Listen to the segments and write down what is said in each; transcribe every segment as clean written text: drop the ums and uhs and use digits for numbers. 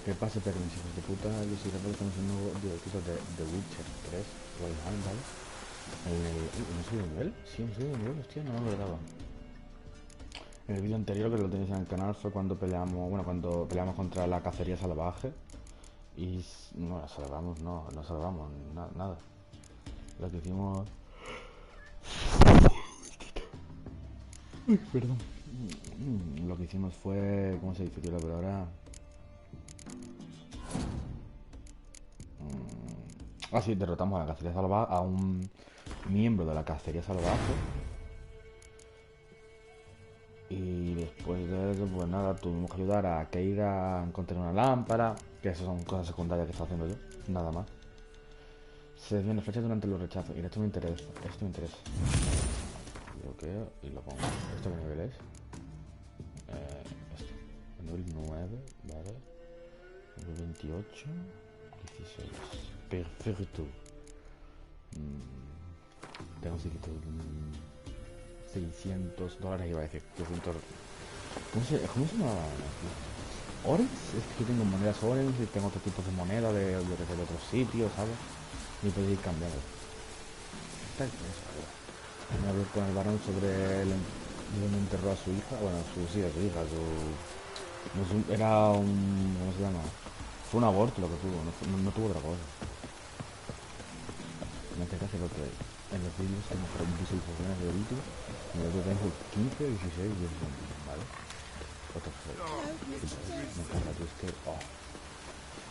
¿Qué pasa, pero mis hijos de puta? Yo soy capaz de conocer un nuevo directito de Witcher 3 Valheim, ¿vale? ¿No soy de nivel? Sí, no soy de nivel, hostia, no me acordaba. En el vídeo anterior, que lo tenéis en el canal, fue cuando peleamos, bueno, cuando peleamos contra la cacería salvaje. Y no la salvamos, no salvamos, nada. Lo que hicimos... Uy, perdón. Lo que hicimos fue... ¿Cómo se dice, tío? Pero ahora... Ah, sí, derrotamos a la cacería salvaje, a un miembro de la cacería salvaje. Y después de eso, pues nada, tuvimos que ayudar a Keira a encontrar una lámpara, que esas son cosas secundarias que está haciendo yo, nada más. Se desvían las flechas durante los rechazos, y esto me interesa, Bloqueo y lo pongo. ¿Esto qué nivel es? Esto. Nivel 9, vale. Nivel 28, 16. Perfecto. Tengo $600, iba a decir. 200... ¿Cómo se llama? ¿Orange? Es que tengo monedas Orange y tengo otro tipo de moneda de otros sitios, ¿sabes? Y puedo ir cambiando. Está eso, me hablé con el varón sobre el donde enterró a su hija, bueno, a su hija, era un... ¿cómo se llama? Fue un aborto lo que tuvo, no tuvo otra cosa. En este caso lo que en los vídeos tengo visualizaciones de YouTube, en el otro tengo 15, 16, 17, ¿vale? Otro me encanta, tío, es que... Oh.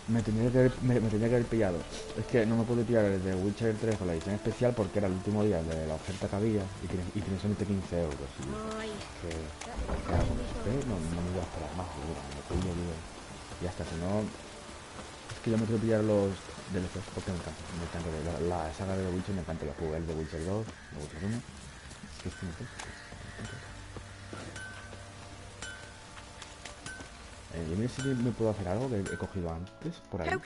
Me tenía que haber pillado. Es que no me pude pillar el de Witcher 3 con la edición especial porque era el último día de la oferta que había y tiene solamente 15 euros. Y que hago después, no me voy a esperar más, me pillo, digo. Y hasta si no. Es que yo me quiero pillar los DLCs porque me encanta la saga de The Witcher, me encanta. La jugué el de Witcher 2, The Witcher 1. Es que me encanta. Yo mira si me puedo hacer algo que he cogido antes por ahí. No,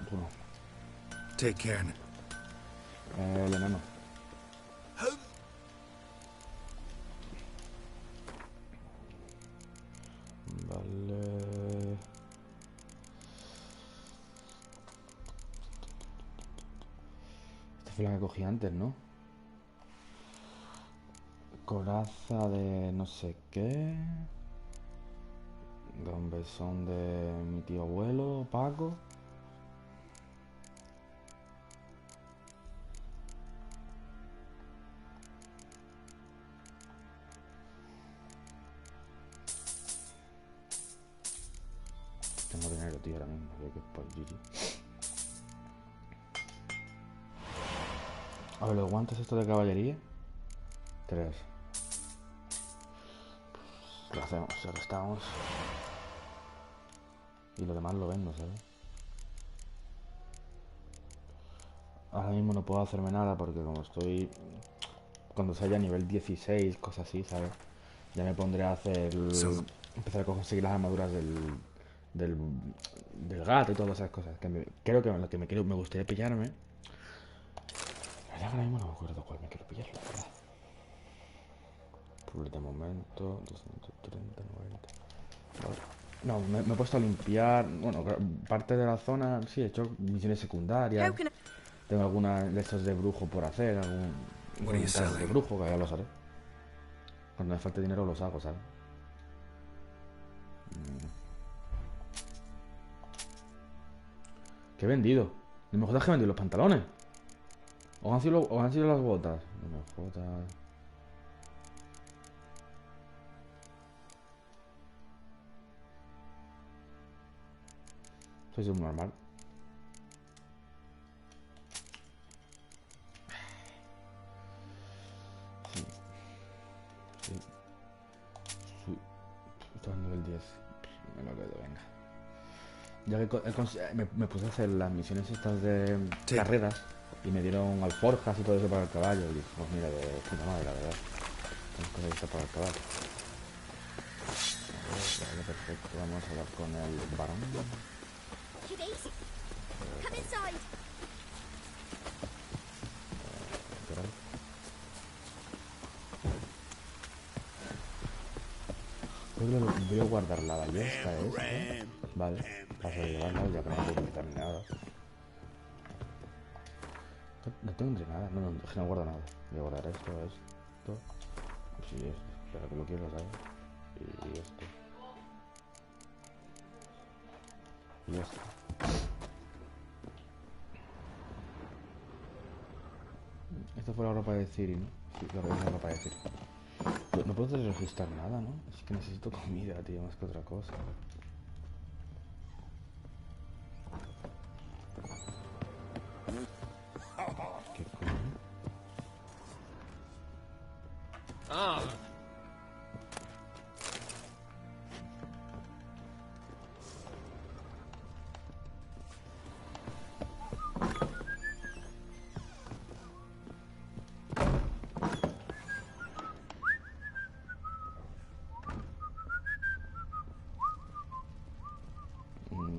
tú no. Take care. El enano. Vale. Esta fue la que cogí antes, ¿no? Coraza de no sé qué. De un besón de mi tío abuelo, Paco. Tengo dinero, tío, ahora mismo. Creo que es por GG. A ver, los guantes estos de caballería. 3. Lo hacemos, lo restamos. Y lo demás lo vendo, ¿sabes? Ahora mismo no puedo hacerme nada porque como estoy... Cuando sea ya nivel 16, cosas así, ¿sabes? Ya me pondré a hacer... Empezar a conseguir las armaduras del gato y todas esas cosas. Creo que lo que me gustaría pillarme... La verdad que ahora mismo no me acuerdo cuál me quiero pillar, la verdad. Por de momento... 230, 90... Vale. No, me he puesto a limpiar... Bueno, parte de la zona... Sí, he hecho misiones secundarias. Tengo algunas de estos de brujo por hacer. Algún casos de brujo, que ya los haré. Cuando me falte dinero los hago, ¿sabes? ¿Qué he vendido? No me jodas que he vendido los pantalones. ¿O han sido las botas? No me jodas. Soy subnormal. Sí. Estoy en nivel 10. Me lo quedo, venga. Ya que me puse a hacer las misiones estas de carreras y me dieron alforjas y todo eso para el caballo. Y dije, pues mira, de puta madre, la verdad. Tengo cosas estas para el caballo. Vale, perfecto. Vamos a hablar con el varón. Creo que voy a guardar la ballesta esta. Vale, para llevarla ya que no puedo quitar ni nada. No tendré nada, no, es que no guardo nada. Voy a guardar esto. Sí, esto. Espera que lo quiero, ¿sabes? Y esto. Y esto. Esta fue la ropa de Ciri, ¿no? Sí, la ropa de Ciri. No puedo registrar nada, ¿no? Es que necesito comida, tío, más que otra cosa. ¿Qué coño?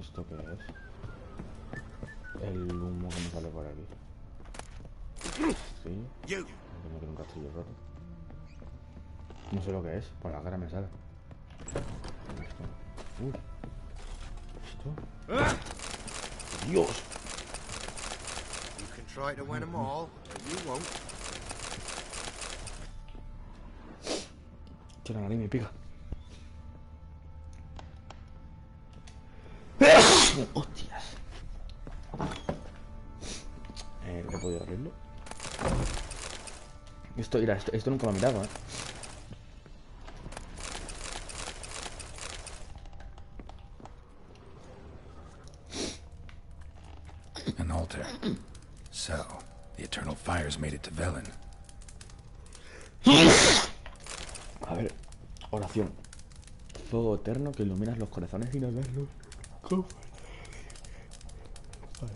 ¿Esto qué es? El humo que me sale por aquí. Sí. Tengo que un castillo roto. No sé lo que es, por la cara me sale. Uy. ¿Esto? ¡Dios! You can try to win them all, but you won't. Che, la nariz me pica. ¡Hostias! ¿He podido abrirlo? Esto nunca lo he mirado, ¿eh? An altar. So, the eternal fires made it to Velen. A ver, oración. Fuego eterno que iluminas los corazones y nos das luz. Vale.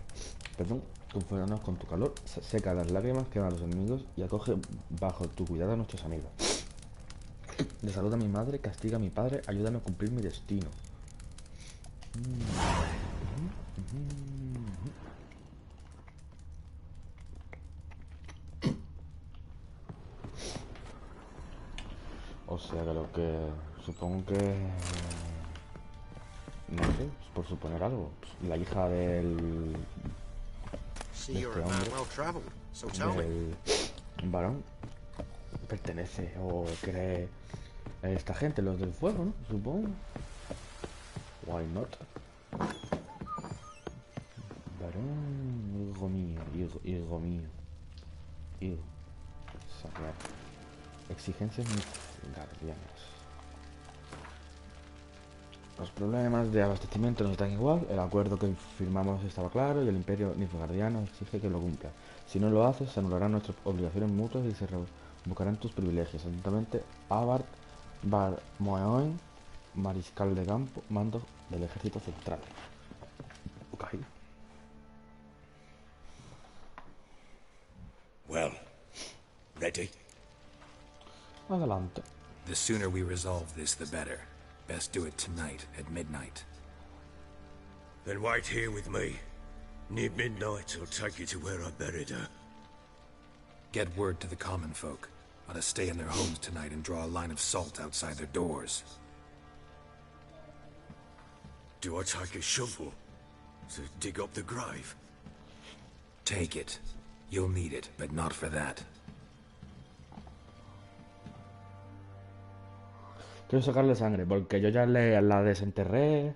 Perdón, confóranos con tu calor, seca las lágrimas, quema a los enemigos y acoge bajo tu cuidado a nuestros amigos. De salud a mi madre, castiga a mi padre, ayúdame a cumplir mi destino. O sea que lo que... Supongo que... No sé, por suponer algo. La hija del... See, you're a man well traveled, so tell me. del varón pertenece o cree a esta gente, los del fuego, ¿no? Supongo. Why not? Varón, hijo mío, hijo mío. Hijo. Sacar. Exigencias mis guardianas. Los problemas de abastecimiento nos están igual. El acuerdo que firmamos estaba claro y el imperio nilfgaardiano exige que lo cumpla. Si no lo haces, se anularán nuestras obligaciones mutuas y se revocarán tus privilegios. Atentamente, Abart Bar Moeoen, mariscal de campo, mando del ejército central. Ok. Well, ready? Adelante. The sooner we resolve this, the better. Best do it tonight, at midnight. Then wait here with me. Near midnight, I'll take you to where I buried her. Get word to the common folk. Ought to stay in their homes tonight and draw a line of salt outside their doors. Do I take a shovel to dig up the grave? Take it. You'll need it, but not for that. Quiero sacarle sangre, porque yo ya la desenterré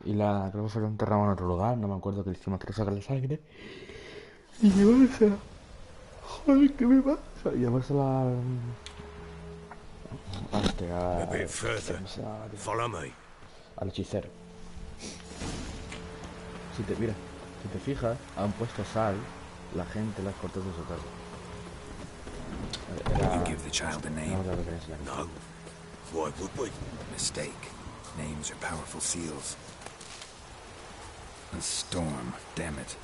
y creo que se la enterramos en otro lugar, no me acuerdo qué le hicimos, quiero sacarle sangre y llevársela. Joder, ¿qué me pasa? Llevársela A bit further. Follow me. Al hechicero. Mira, si te fijas, han puesto sal, la gente las cortó de su casa. You give the child a name? No. Why would we? Mistake. Names are powerful seals. A storm, damn it.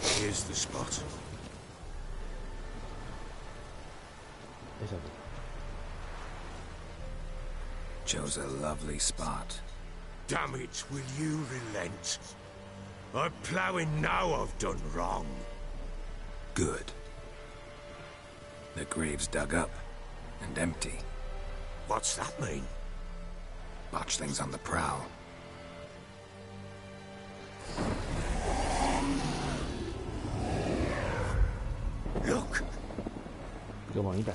Here's the spot. Chose a lovely spot. Damn it, will you relent? I'm ploughing now I've done wrong. Good. The grave's dug up and empty. What's that mean? Botch things on the prowl. Look! Qué bonita.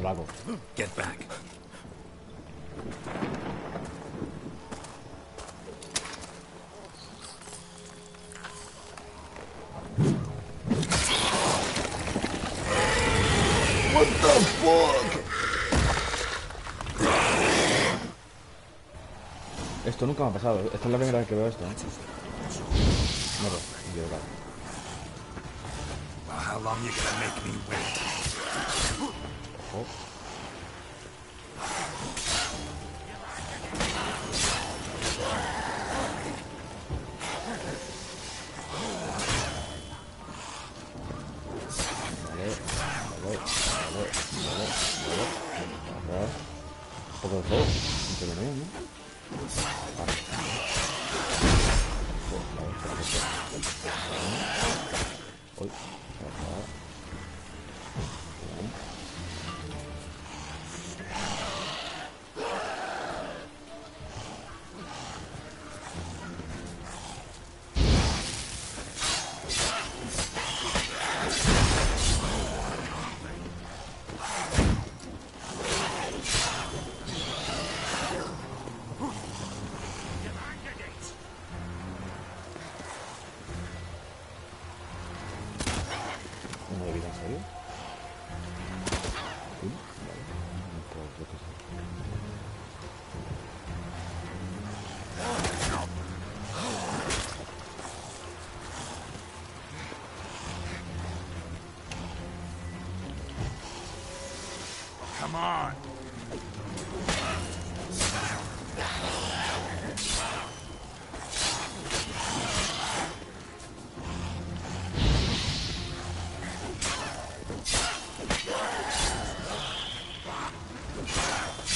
Lo hago. Get back. What the fuck? Esto nunca me ha pasado. Esta es la primera vez que veo esto, ¿eh? No, yo, claro. Well, how long you gonna make me wait? Ojo. Vale. Un poco de fuego. Intervenir, ¿no? Vale. Uy. ¿Una bebida en serio? Sí, vale. Pues yo qué sé. Come on.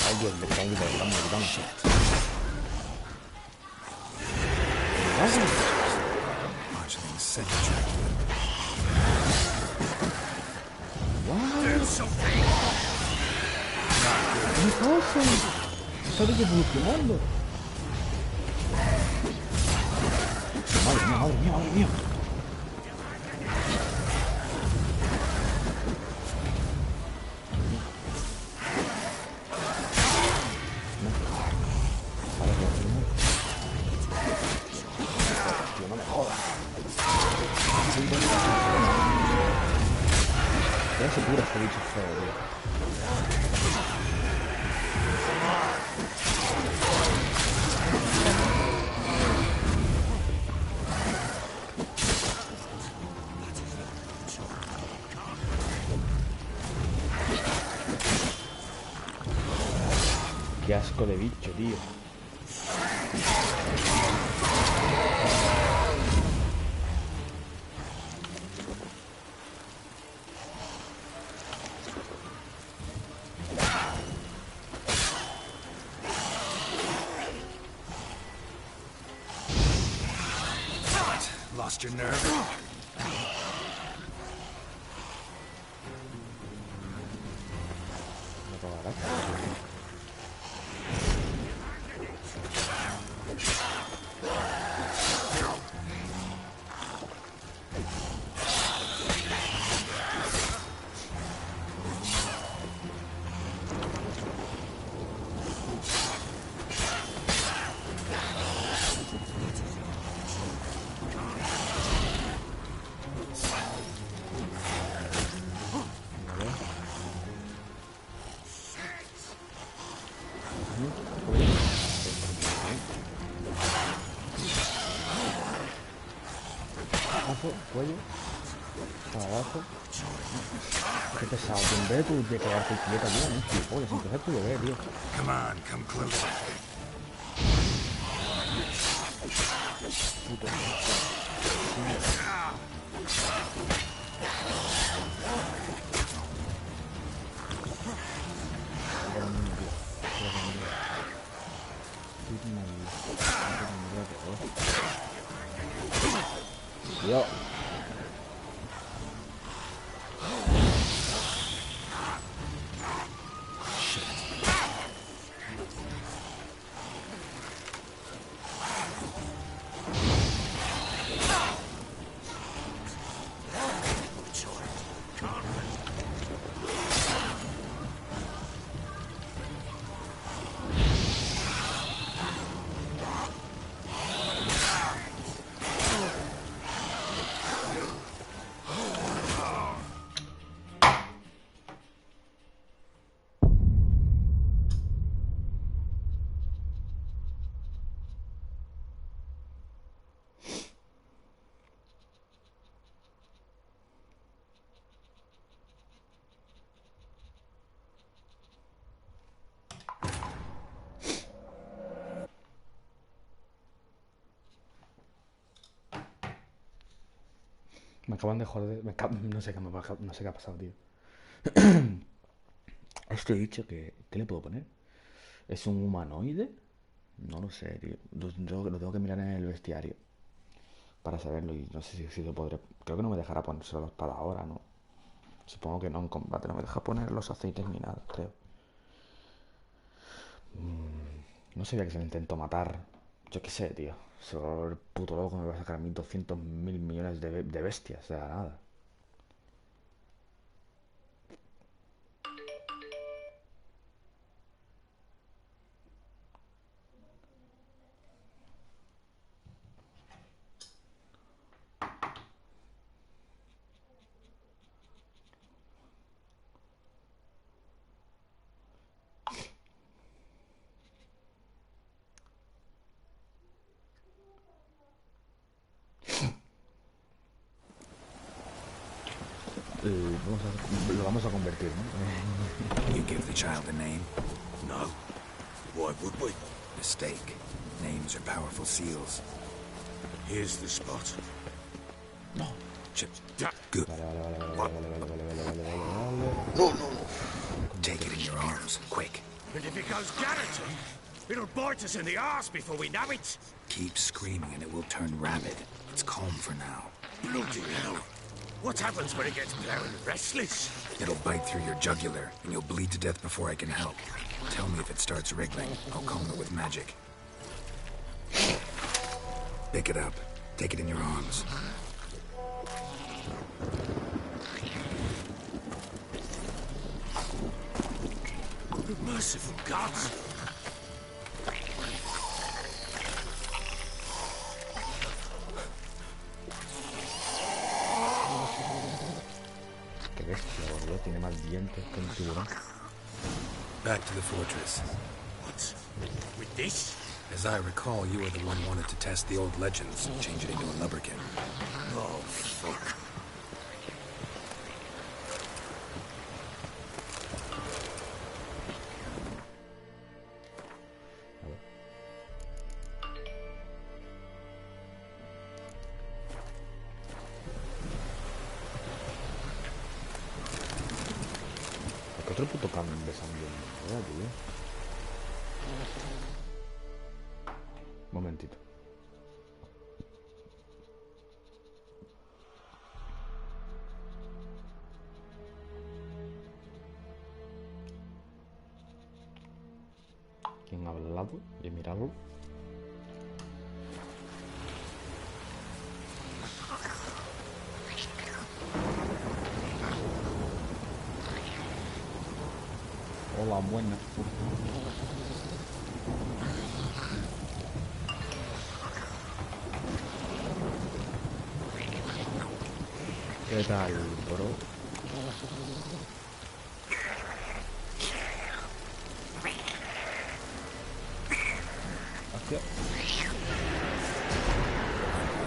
Ay, Dios, me está gritando. Watch things semi-track. Do something! ¿Qué pasa? Está evolucionando. Madre mía. Tío, no me jodas. Ya se cura este bicho feo, tío. Qué asco de bicho, tío. Lost your nerve? No pagará. Abajo, cuello, para abajo. Qué pesado, tío. En vez de tú de quedarte quieta, tío, no gilipollas, sin coger tu bebé, tío. Come on, come closer. Puto. Cuidado. Me acaban de joder. No sé qué no sé qué ha pasado, tío. A este bicho, ¿qué le puedo poner? ¿Es un humanoide? No lo sé, tío. Yo lo tengo que mirar en el bestiario para saberlo y no sé si lo podré. Creo que no me dejará ponérselo para ahora, ¿no? Supongo que no en combate, no me deja poner los aceites ni nada, creo. No sabía que se le intentó matar. Yo qué sé, tío. Solo el puto loco me va a sacar 1.200.000 millones de bestias, de la nada. Lo vamos a convertir, ¿no? You give the child a name? No. Why would we? Mistake. Names are powerful seals. Here's the spot. No. Chip. Good. No. Take it in your arms, quick. And if it goes garroting, it'll bite us in the arse before we know it. Keep screaming and it will turn rabid. It's calm for now. Bloody hell. What happens when it gets plowing restless? It'll bite through your jugular, and you'll bleed to death before I can help. Tell me if it starts wriggling. I'll calm it with magic. Pick it up. Take it in your arms. Merciful gods! Qué bestia, boludo. Tiene más dientes que un tiburón. Back to the fortress. What? With this? As I recall, you were the one who wanted to test the old legends, change it into a lubberkin. Oh, fuck. Otro puto can de sangre, ¿verdad, tío? Momentito. ¿Quién ha hablado? Y mirarlo. Hola, buenas. ¿Qué tal, bro? Hacia.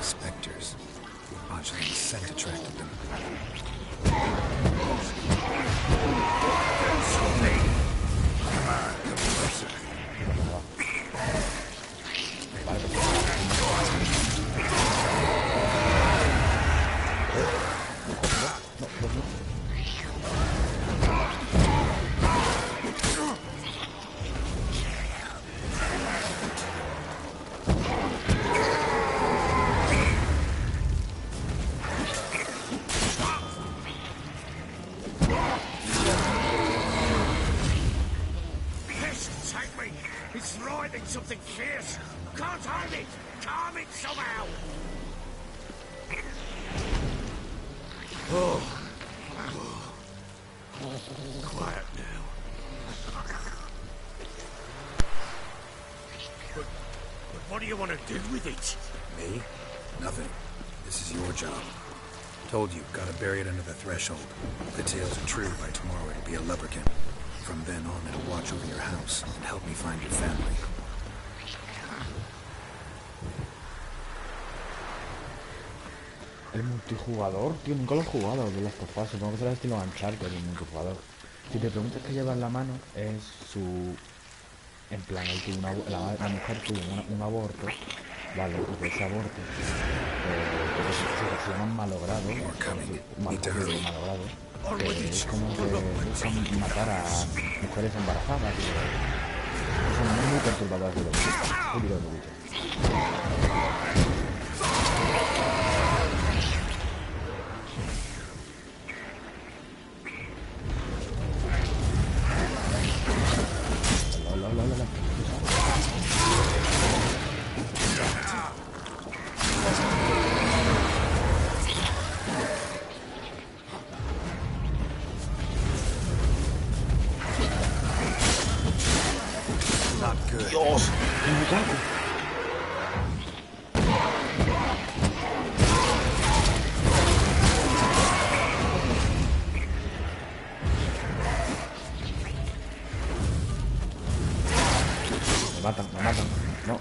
Spectres. Watching the scent attracted them. expecting something fierce. Can't hold it. Calm it somehow. Oh. Quiet now. But what do you want to do with it? Me? Nothing. This is your job. Told you, gotta bury it under the threshold. If the tales are true, by tomorrow it'll be a lubberkin. From then on, it'll watch over your house and help me find your family. El multijugador, tío, nunca lo he jugado de las tofas. Supongo que será estilo Uncharted el multijugador. Si te preguntas qué lleva en la mano, es su... En plan, él tuvo la mujer tuvo un aborto, ¿vale? Y de ese aborto, se llaman malogrado, malogrado, es como que buscan matar a mujeres embarazadas. Son muy perturbadoras de los bichos. Dios, que me cago. Me matan. No.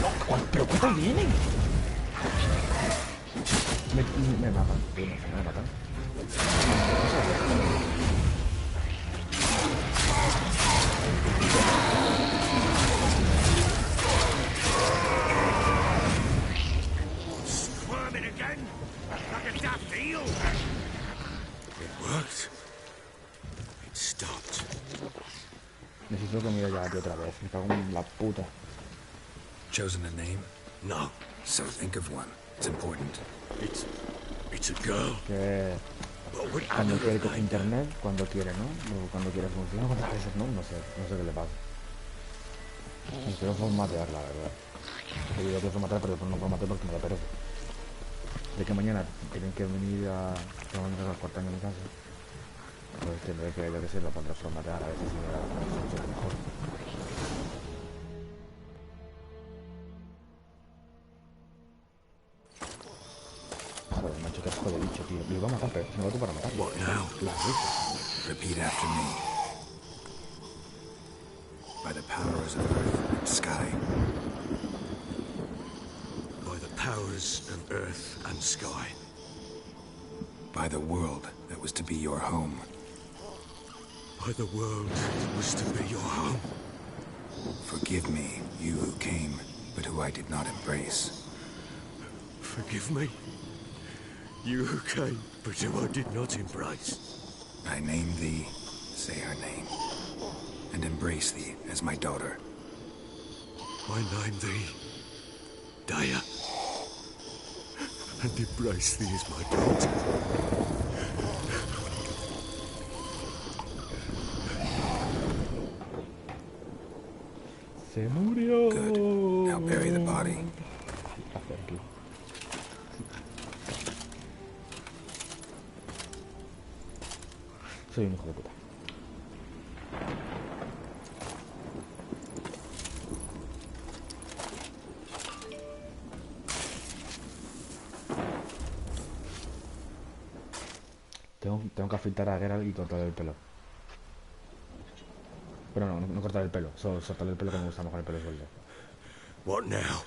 No, ¿pero cuántos vienen? Me matan, me matan. Squirming again? Like a daft eel? It worked. It stopped. Necesito que mire ya aquí otra vez. Me cago en la puta. Chosen a name? No. So think of one. It's important. It's a girl. Que cuando quiere coger internet, cuando quiere, ¿no? O cuando quiere funcionar, cuántas veces no, no sé qué le pasa. Quiero formatear, la verdad. Yo digo que formatear, pero después no formateo porque me da pereza. De que mañana tienen que venir a los cuartos años en mi casa. Pues tendré que, yo que sé, lo pondré a formatear, a veces si me da la conexión mejor. Joder, macho, qué asco de bicho, tío. Lo iba a matar, pero se me va tú para matarlo. What now? Repeat after me. By the powers of earth and sky. By the powers of earth and sky. By the world that was to be your home. By the world that was to be your home. Forgive me, you who came, but who I did not embrace. Forgive me. You who came, but who I did not embrace. I name thee, say her name, and embrace thee as my daughter. I name thee Daya, and embrace thee as my daughter. Se murió. Good. Now bury the body. Soy un hijo de puta. Tengo que afeitar a Geralt y cortarle el pelo. Pero no cortar el pelo, solo soltarle el pelo, que me gusta mejor el pelo suelto. What now?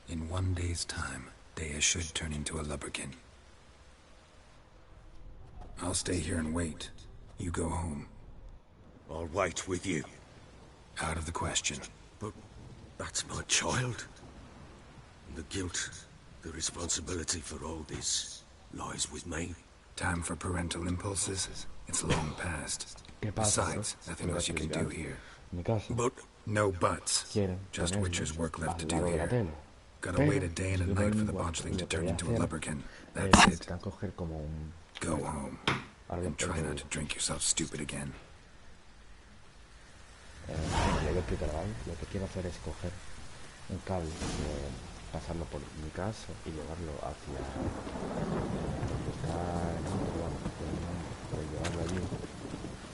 In one day's time, Dea should turn into a lubberkin. I'll stay here and wait. You go home. I'll wait with you. Out of the question. But that's my child. And the guilt, the responsibility for all this lies with me. Time for parental impulses? It's long past. Besides, nothing else you can do here. But no buts. Just Witcher's work left to do here. Gotta wait a day and a night for the botchling to turn into a lubberkin. That's it. Go home. Ahora And ya try not to drink yourself stupid again. le voy a explicar, ¿vale? Lo que quiero hacer es coger un cable, pasarlo por mi casa y llevarlo hacia donde está el núcleo, vamos, para llevarlo allí,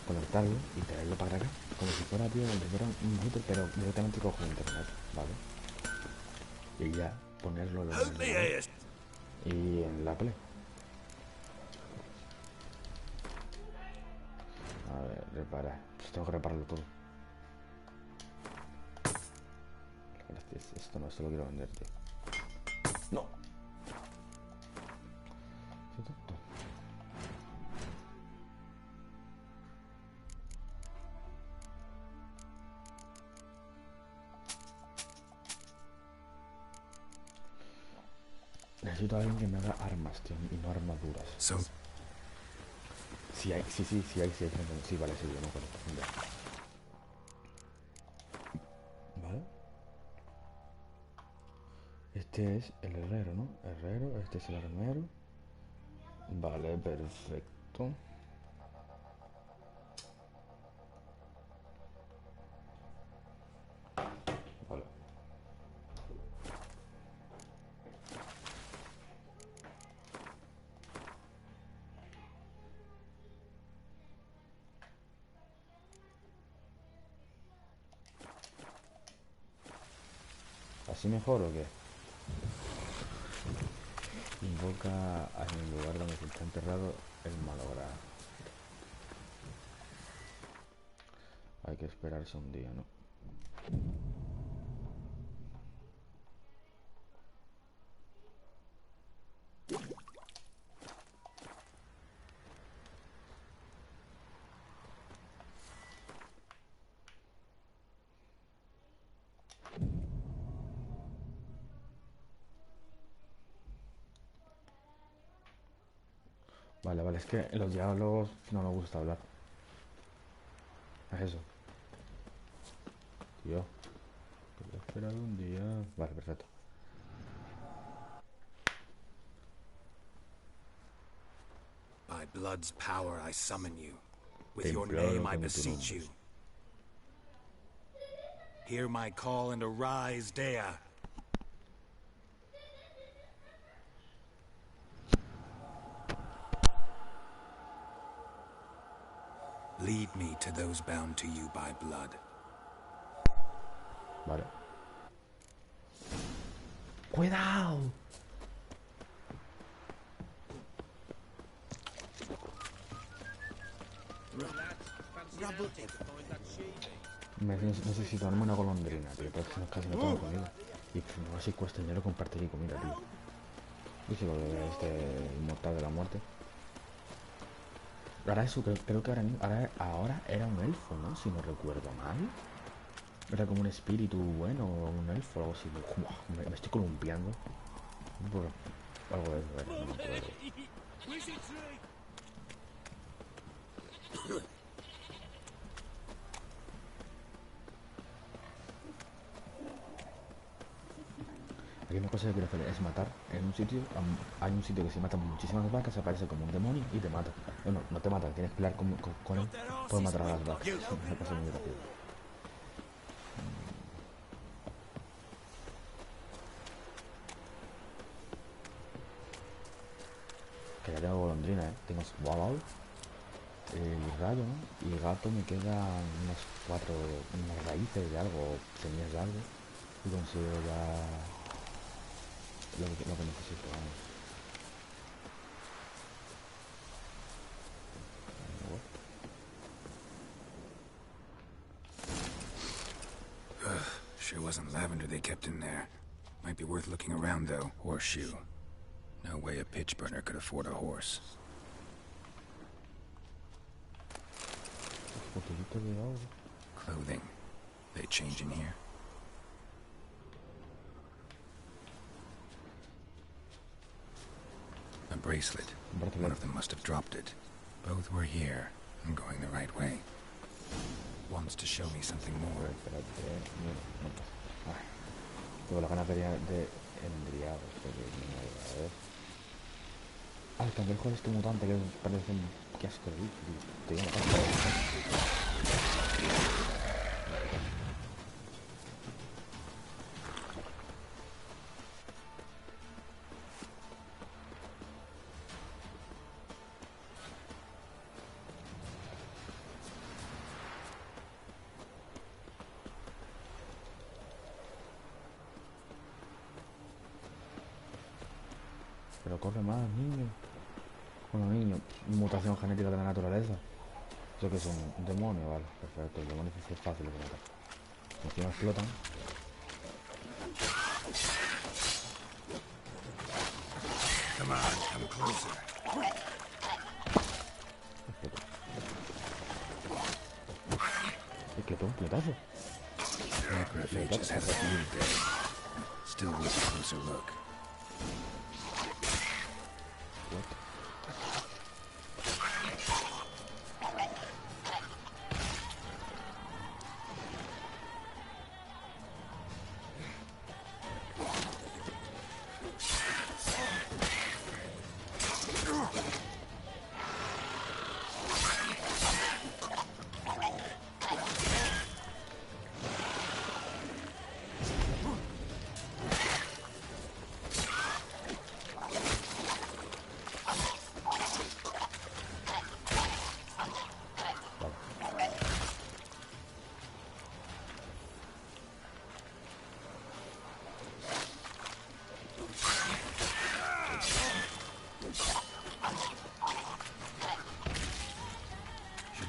conectarlo y traerlo para acá, como si fuera, tío, como si fuera un router, pero directamente cojo internet, ¿vale? Y ya ponerlo en el y en la play. A ver, reparar. Pues tengo que repararlo todo. Esto no, esto lo quiero vender, tío. ¡No! Soy tonto. Necesito a alguien que me haga armas, tío, y no armaduras. Sí hay gente. Sí, vale, sí, yo no acuerdo. Vale. Este es el herrero, ¿no? Herrero, este es el armero. Vale, perfecto. Vale. ¿Así mejor o qué? Invoca en el lugar donde se está enterrado el malogrado. Hay que esperarse un día, ¿no? Vale, es que en los diálogos no me gusta hablar. Es eso. Tío. Voy a esperar un día. Vale, perfecto. By blood's power I summon you. With your name I beseech you. Hear my call and arise, Dea. Lead me to those bound to you by blood. Vale. ¡Cuidado! Necesito armar una golondrina, tío, pero es que casi no tengo comida. Y pues, no sé si cuesta dinero compartir comida, tío. Dice lo de este inmortal de la muerte. Ahora eso, creo que ahora era un elfo, ¿no? Si no recuerdo mal. Era como un espíritu bueno o un elfo o algo así. Me estoy columpiando. Algo de eso, no me acuerdo. Aquí una cosa que quiero hacer es matar en un sitio. Hay un sitio que si matan muchísimas vacas aparece como un demonio y te mata. Bueno, no te mata, tienes que pelear con él. Puedes matar a las vacas. Me pasa muy rápido. Que ya tengo golondrina, tengo swallow, el rayo, ¿no? Y gato me quedan unas raíces de algo, semillas de algo. Y consigo ya lo que necesito, vamos. Sure wasn't lavender they kept in there. Might be worth looking around though. Horseshoe. No way a pitch burner could afford a horse. Clothing. They change in here? A bracelet. One of them must have dropped it. Both were here. I'm going the right way. Wants to show me something more. Tengo la ganas de embriados, a ver. Al cangrejo este mutante que parece un... Qué asco de bicho, tío. Te digo una cosa. Pero corre más, niño. Bueno, niño, mutación genética de la naturaleza. Eso que es un demonio, vale, perfecto. El demonio es fácil de matar. Encima explotan. Come on, come closer. Es que todo un pletazo. Necrophages have a field day. Still worth a closer look.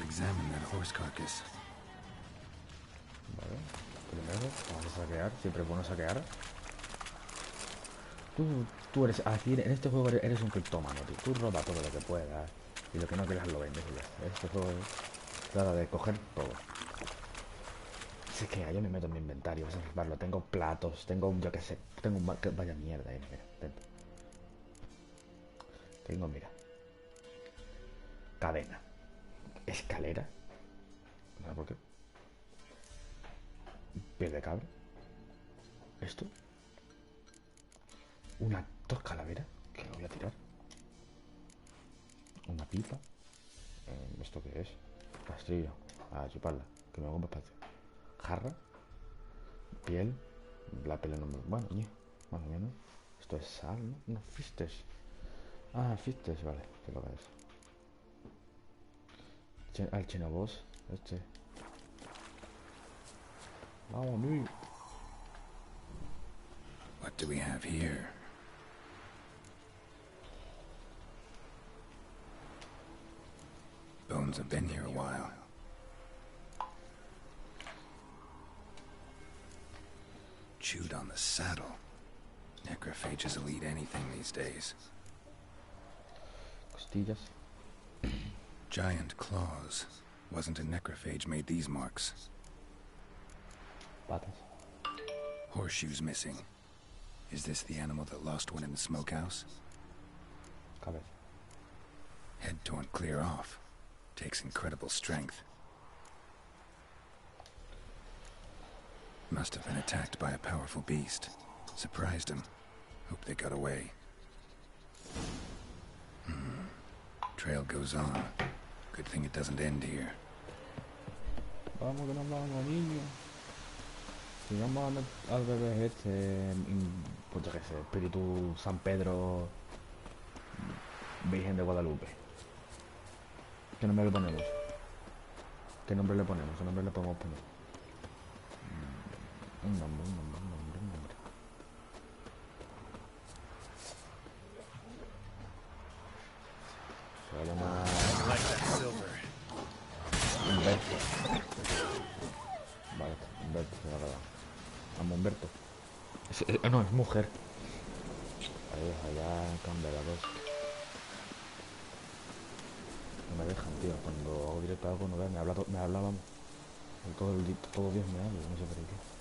Examine that horse carcass. Vale, primero vamos a saquear, siempre es bueno saquear. Tú eres, aquí en este juego eres un criptómano, tío. Tú roba todo lo que puedas y lo que no quieras lo vendes y ya está. Este juego trata de coger todo. Si es que yo me meto en mi inventario, vas a fliparlo. Tengo platos, tengo, yo qué sé, tengo un... Vaya mierda ahí, mira, dentro. Tengo, mira, cadena, escalera, no sé por qué, piel de cabra, esto, dos calaveras, que lo voy a tirar, una pipa, ¿esto qué es? Rastrillo, a chuparla, que me ocupa espacio, jarra, piel, la piel no me... Bueno, más o menos, esto es sal, ¿no? No, fistes, fistes, vale, que lo que es. Al chinabos, este. Vamos, mí. What do we have here? Bones have been here a while. Chewed on the saddle. Necrophages will eat anything these days. Costillas. Giant claws. Wasn't a necrophage made these marks. Patas. Horseshoes missing. Is this the animal that lost one in the smokehouse? Cabeza. Head torn clear off. Takes incredible strength. Must have been attacked by a powerful beast. Surprised him. Hope they got away. Trail goes on. Good thing it doesn't end here. Vamos que nos vamos, niño. Si vamos al bebé este, pues yo qué sé, Espíritu San Pedro, Virgen de Guadalupe. ¿Qué nombre le ponemos? ¿Qué nombre le ponemos? ¿Qué nombre le podemos poner? Un nombre. Se va a llamar... Humberto. Vale, Humberto se va a quedar. Vamos, Humberto. No, es mujer. Ahí, allá cambia la cosa. No me dejan, tío. Cuando hago directo algo no vean, me hablábamos. Todo Dios me habla, no sé por qué.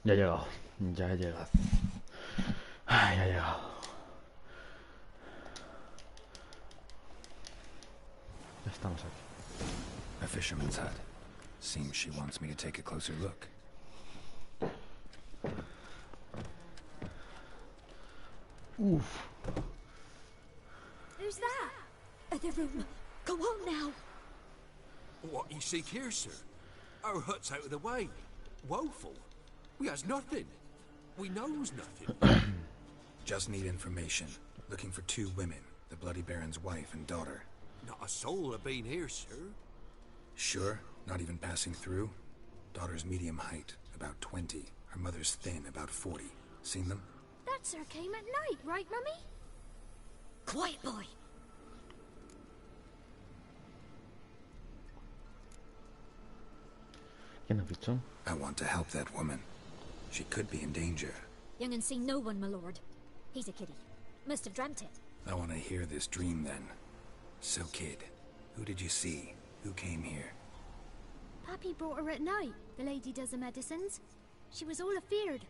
Ya he llegado. Ya he llegado. Ay, ya he llegado. Ya estamos aquí. A fisherman's hut. Seems she wants me to take a closer look. Uf. Who's that? Other room. Go on now. What you seek here, sir? Our hut's out of the way. Woeful. We has nothing. We knows nothing. Just need information. Looking for 2 women, the Bloody Baron's wife and daughter. Not a soul have been here, sir. Sure? Not even passing through? Daughter's medium height, about 20. Her mother's thin, about 40. Seen them? That sir came at night, right, Mummy? Quiet, boy. ¿Quién ha dicho? I want to help that woman. She could be in danger. Young and seen no one, my lord. He's a kiddie. Must have dreamt it. I want to hear this dream then. So, kid, who did you see? Who came here? Pappy brought her at night. The lady does the medicines. She was all afeared.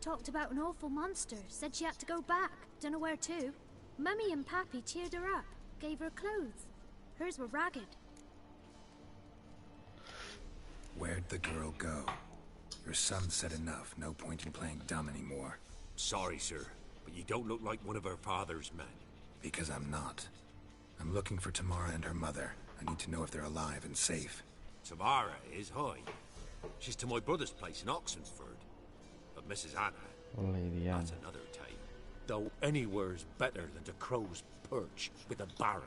Talked about an awful monster. Said she had to go back. Dunno where to. Mummy and Pappy cheered her up. Gave her clothes. Hers were ragged. Where'd the girl go? Your son said enough. No point in playing dumb anymore. Sorry, sir, but you don't look like one of our father's men. Because I'm not. I'm looking for Tamara and her mother. I need to know if they're alive and safe. Tamara is, hi. She's to my brother's place in Oxenford. But Mrs. Anna, Lady Anne. that's another tale. Though anywhere's better than the crow's perch with a baron.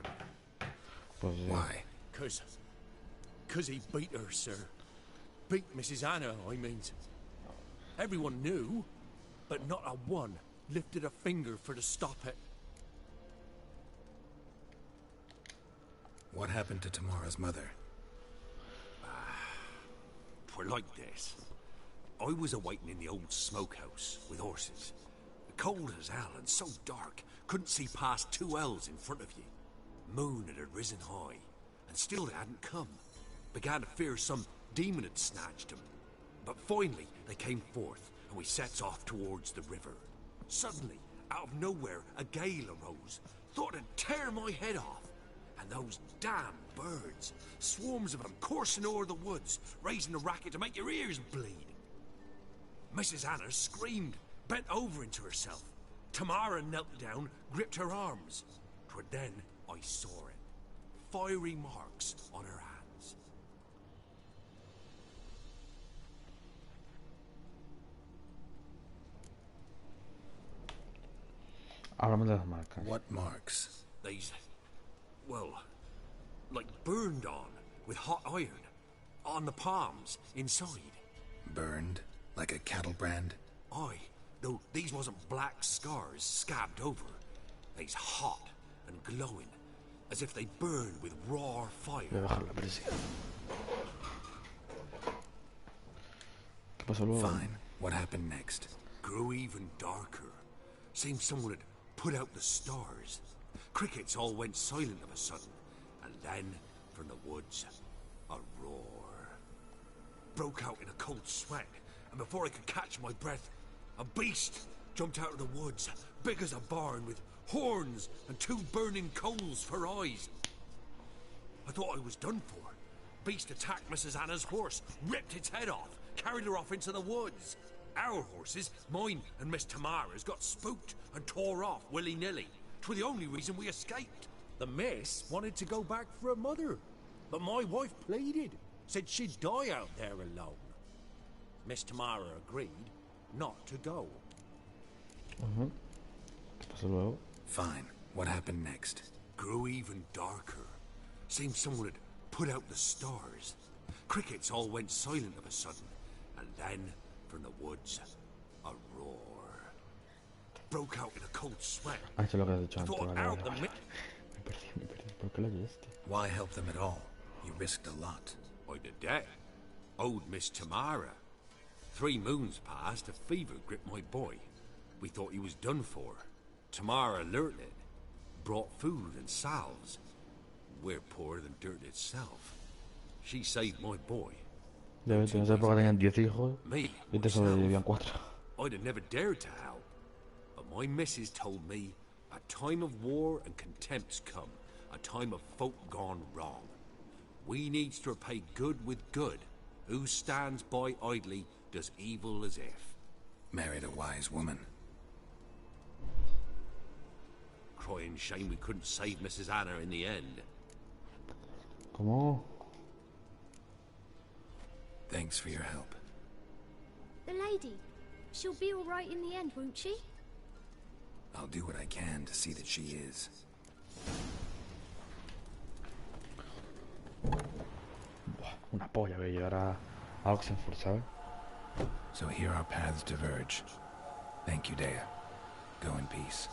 Pues sí. Why? Cause he beat her, sir. Beat Mrs. Anna, I mean. Everyone knew, but not a one lifted a finger for to stop it. What happened to Tamara's mother? Twere like this. I was awaiting in the old smokehouse with horses. Cold as hell and so dark, couldn't see past 2 ells in front of you. Moon had risen high, and still they hadn't come. Began to fear some demon had snatched them. But finally they came forth, and we sets off towards the river. Suddenly, out of nowhere, a gale arose. Thought it'd tear my head off. And those damn birds, swarms of them coursing o'er the woods, raising a racket to make your ears bleed. Mrs. Anna screamed, bent over into herself. Tamara knelt down, gripped her arms. 'Twere then I saw it. Fiery marks on her hands. Háblame de las marcas. What marks? These, well, like burned on with hot iron. On the palms, inside. Burned? Like a cattle brand? Aye, though these wasn't black scars scabbed over. They's hot and glowing, as if they burned with raw Voy a fire. bajar la presión. ¿Qué pasó luego? Fine. What happened next? Grew even darker. Seemed someone had put out the stars. Crickets all went silent of a sudden, and then, from the woods, a roar. Broke out in a cold sweat, and before I could catch my breath, a beast jumped out of the woods, big as a barn, with horns and 2 burning coals for eyes. I thought I was done for. Beast attacked Mrs. Anna's horse, ripped its head off, carried her off into the woods. Our horses, mine and Miss Tamara's, got spooked and tore off willy-nilly. 'Twere the only reason we escaped. The miss wanted to go back for her mother, but my wife pleaded, said she'd die out there alone. Miss Tamara agreed not to go. ¿Qué pasó luego? Fine. What happened next? Grew even darker. Seemed someone had put out the stars. Crickets all went silent of a sudden, and then, from the woods, a roar. Broke out in a cold sweat. Ah, eso es lo que has dicho antes. Thought Vale, out vale, the vale. mi- Me perdí. ¿Por qué lo oíste? Why help them at all? You risked a lot. I did that. Owed Miss Tamara. 3 moons passed, a fever gripped my boy. We thought he was done for. Tamara learnt it. Brought food and salves. We're poorer than dirt itself. She saved my boy. Ya ves, en esa época tenían 10 hijos Me, y te sobrevivían 4. I'd have never dared to help. But my missus told me a time of war and contempt's come, a time of folk gone wrong. We needs to repay good with good. Who stands by idly does evil as if. Married a wise woman. Crying shame we couldn't save Mrs. Anna in the end. ¿Cómo? Thanks for your help. The lady. She'll be all right in the end, won't she? I'll do what I can to see that she is. Una polla voy a llegar a Oxenford, ¿sabes? So here our paths diverge. Thank you, Dea. Go in peace.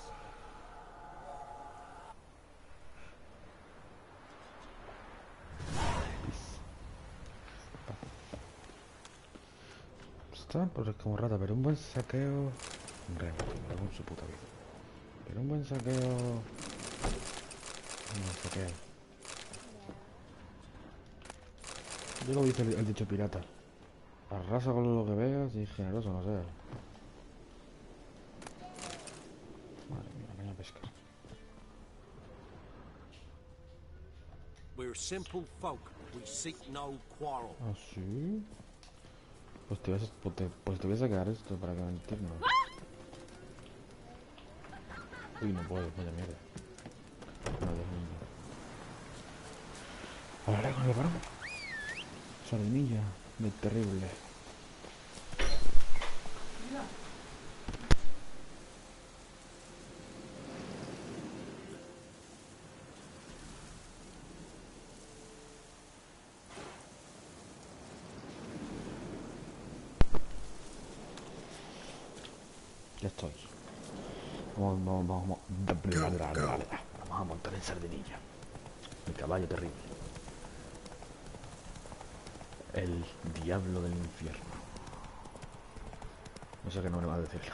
Está por como rata, pero un buen saqueo. Hombre, me cago en su puta vida. Pero un buen saqueo. No sé qué hay. Yo lo dice el dicho pirata. Arrasa con lo que veas y generoso, no sé. Madre mía, me voy a pescar. We're simple folk. We seek no quarrel. ¿Ah, sí? Pues te voy a sacar esto para que mentirnos. Uy, no puedo, vaya mierda. No, Dios mío. Hablaré con el varón. Sardinilla del terrible. Ya estoy. Vamos a montar en Sardinilla. Mi caballo terrible. El diablo del infierno. No sé qué nombre va a decirlo.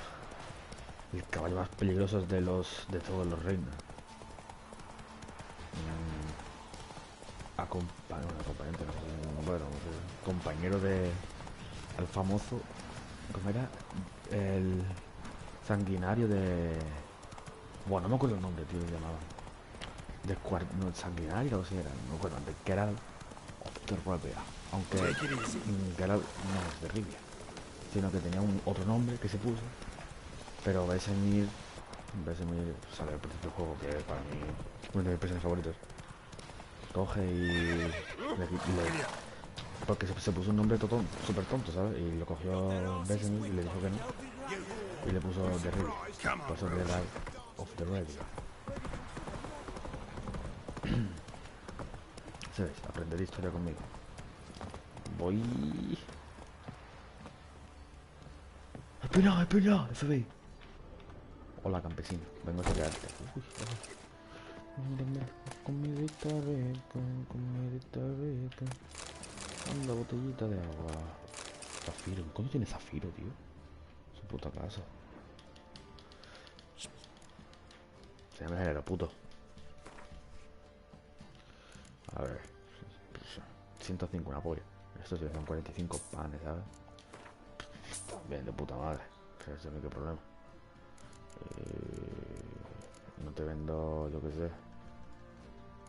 El caballo más peligroso de todos los reinos. Acompañante, compañero de al famoso, ¿cómo era? El sanguinario de... Bueno, no me acuerdo el nombre, tío, se llamaba. No, sanguinario, o sea, era, no me acuerdo antes, que era de Rivia, aunque que era, no es de Rivia, sino que tenía otro nombre que se puso, pero Vesemir sale al principio del juego, que es para mí uno de mis personajes favoritos. Coge y porque se puso un nombre súper tonto, ¿sabes? Y lo cogió Vesemir y le dijo que no. Y le puso The Rivia. Por eso The Light of the Rivia. ¿Sabes? Aprender historia conmigo. Voy... ¡Espera, espera! FBI. Hola, campesino. Vengo a saquearte. Uy, comidita rica. Anda, botellita de agua. Zafiro. ¿Cuándo tiene Zafiro, tío? Su puta casa. Se llama el puto. A ver. 105 una polla. Esto sí son 45 panes, ¿sabes? Bien, de puta madre. Ese es el único problema. No te vendo, yo qué sé.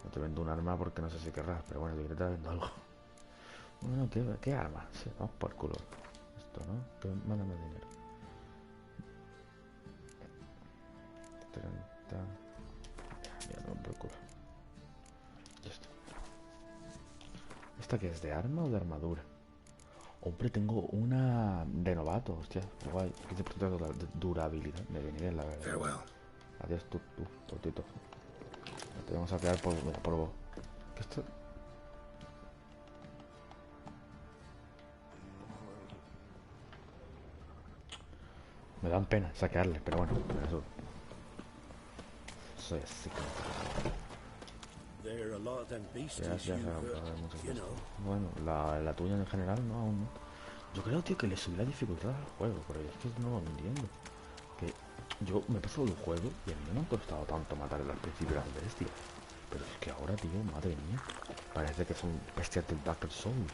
No te vendo un arma porque no sé si querrás, pero bueno, yo te vendo algo. Bueno, ¿qué arma? Sí, vamos por culo. Esto, ¿no? Que mándame dinero. 30. Ya, no por culo. Ya está. ¿Esta qué es? ¿De arma o de armadura? Hombre, tengo una de novato, hostia. Guay. 15% de durabilidad. Me viene bien, la verdad. Farewell. Adiós, tú, tortito. Te vamos a quedar por vos. ¿Qué esto? Me dan pena saquearle, pero bueno, eso. Soy así que bueno, la tuya en general no aún no. Yo creo, tío, que le subí la dificultad al juego, pero es que no lo entiendo. Que yo me he pasado el juego y a mí no me ha costado tanto matar al principio a las bestias. Pero es que ahora, tío, madre mía, parece que son bestias del Dark Souls.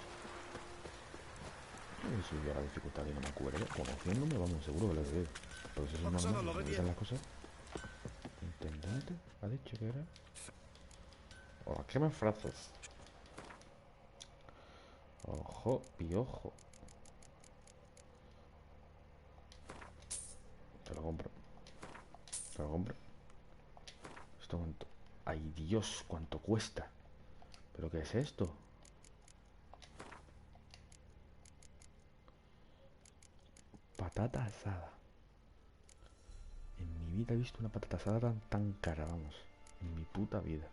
Y si yo la dificultad que no me acuerdo, conociéndome, vamos, seguro que lo sé. Pero si eso es normal, me gustan las cosas. Intendente, ha dicho que era. Hola, ¿qué me frases? Ojo, piojo. Te lo compro. Te lo compro. ¿Esto cuánto? ¡Ay, Dios! ¿Cuánto cuesta? ¿Pero qué es esto? Patata asada. En mi vida he visto una patata asada tan cara, vamos. En mi puta vida.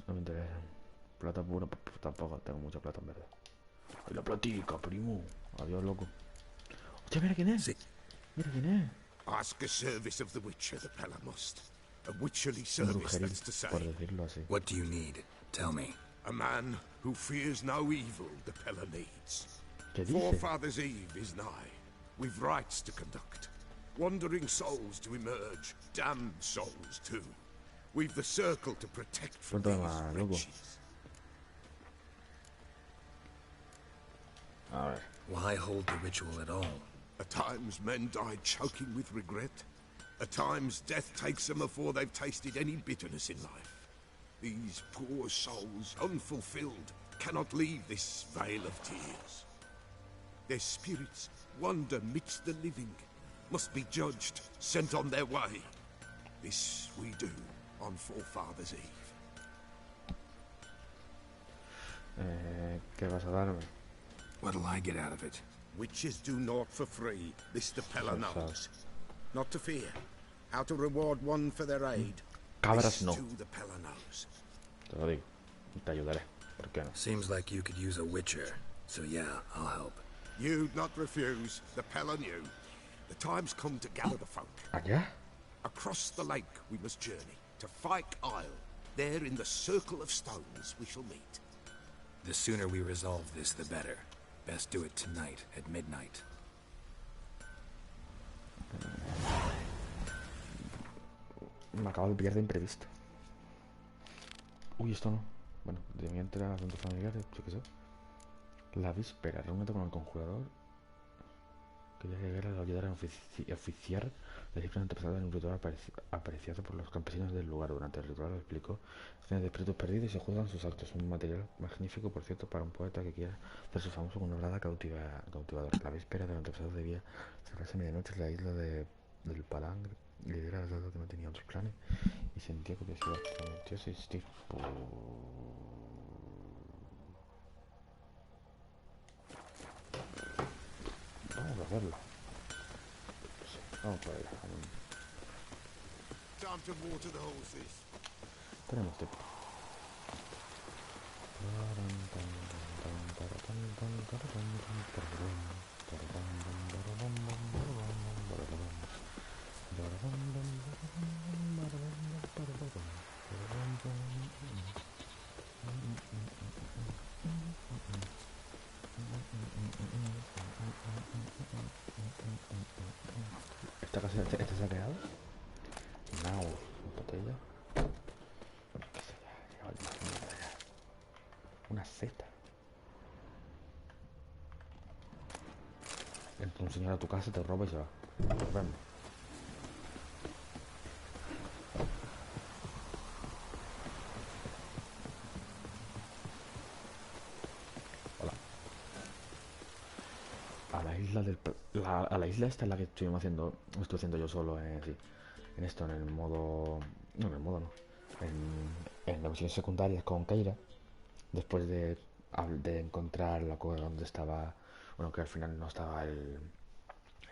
No me interesa. Plata pura, tampoco tengo mucha plata en verdad. ¡Ay, la platica, primo! Adiós, loco. ¡Hostia, mira quién es! Sí. ¡Mira quién es! Ask a service of the Witcher, the Pella must. A witcherly Un service, brujeril, that's to say. por decirlo así. What do you need? Tell me. A man who fears no evil, the Pella needs. ¿Qué dice? Forefathers' Eve is nigh. We've rites to conduct. Wandering souls to emerge. Damned souls, too. We've the circle to protect from Cuéntame these más, loco. wretches. A ver. Why hold the ritual at all? At times men die choking with regret. At times death takes them before they've tasted any bitterness in life. These poor souls, unfulfilled, cannot leave this vale of tears. Their spirits wander midst the living, must be judged, sent on their way. This we do on Forefathers' Eve. ¿Qué vas a darme? What'll I get out of it? Witches do naught for free, this the Pella Yes, knows. Not to fear. How to reward one for their aid. Cabras This no. too the Pella knows. Te lo digo. Te ayudaré. ¿Por qué no? Seems like you could use a witcher. So yeah, I'll help. You'd not refuse, the Pella knew. The time's come to gather the folk. ¿Allá? Across the lake we must journey, to Fyke Isle. There in the circle of stones we shall meet. The sooner we resolve this, the better. Best do it tonight at midnight. Me acabo de pillar de imprevisto. Uy, esto no. Bueno, debía entrar a asuntos familiares, yo qué sé. La víspera, reúnete con el conjurador. Que ya llegará a ayudar a oficiar la cifra antepasada en un ritual apreciado por los campesinos del lugar. Durante el ritual explicó acciones de espíritus perdidos y se juzgan sus actos. Un material magnífico, por cierto, para un poeta que quiera hacerse famoso con una balada cautivadora. La víspera del antepasado debía cerrarse a medianoche en la isla del Palangre. Le diera dado que no tenía otros planes y sentía curiosidad. Prometió asistir. Vamos a hacerlo. Sí, vamos para allá. Time to water the horses. Tenemos tiempo. ¿Esta casa este se ha quedado? No, botella. ¿Qué se ha llevado más mierda ya? Una seta. Entra un señor a tu casa, te roba y se va. Nos vemos. Hola. A la isla del... a la isla esta es la que estoy haciendo yo solo, sí. En esto, en el modo... No, en el modo no. En las misiones secundarias con Keira. Después de encontrar la cueva donde estaba... Bueno, que al final no estaba el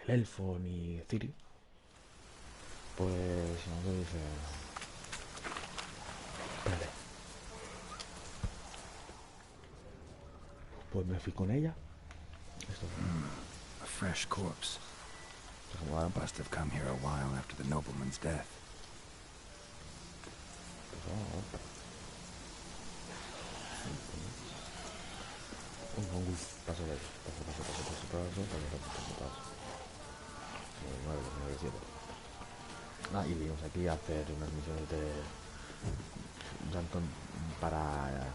elfo ni Ciri. Pues... No te dice... Espérate. Pues me fui con ella. Esto... A fresh corpse. Pues, Must have come here a while after the nobleman's death. Paso. 9, 9, 7. Y venimos aquí a hacer unas misiones tanto para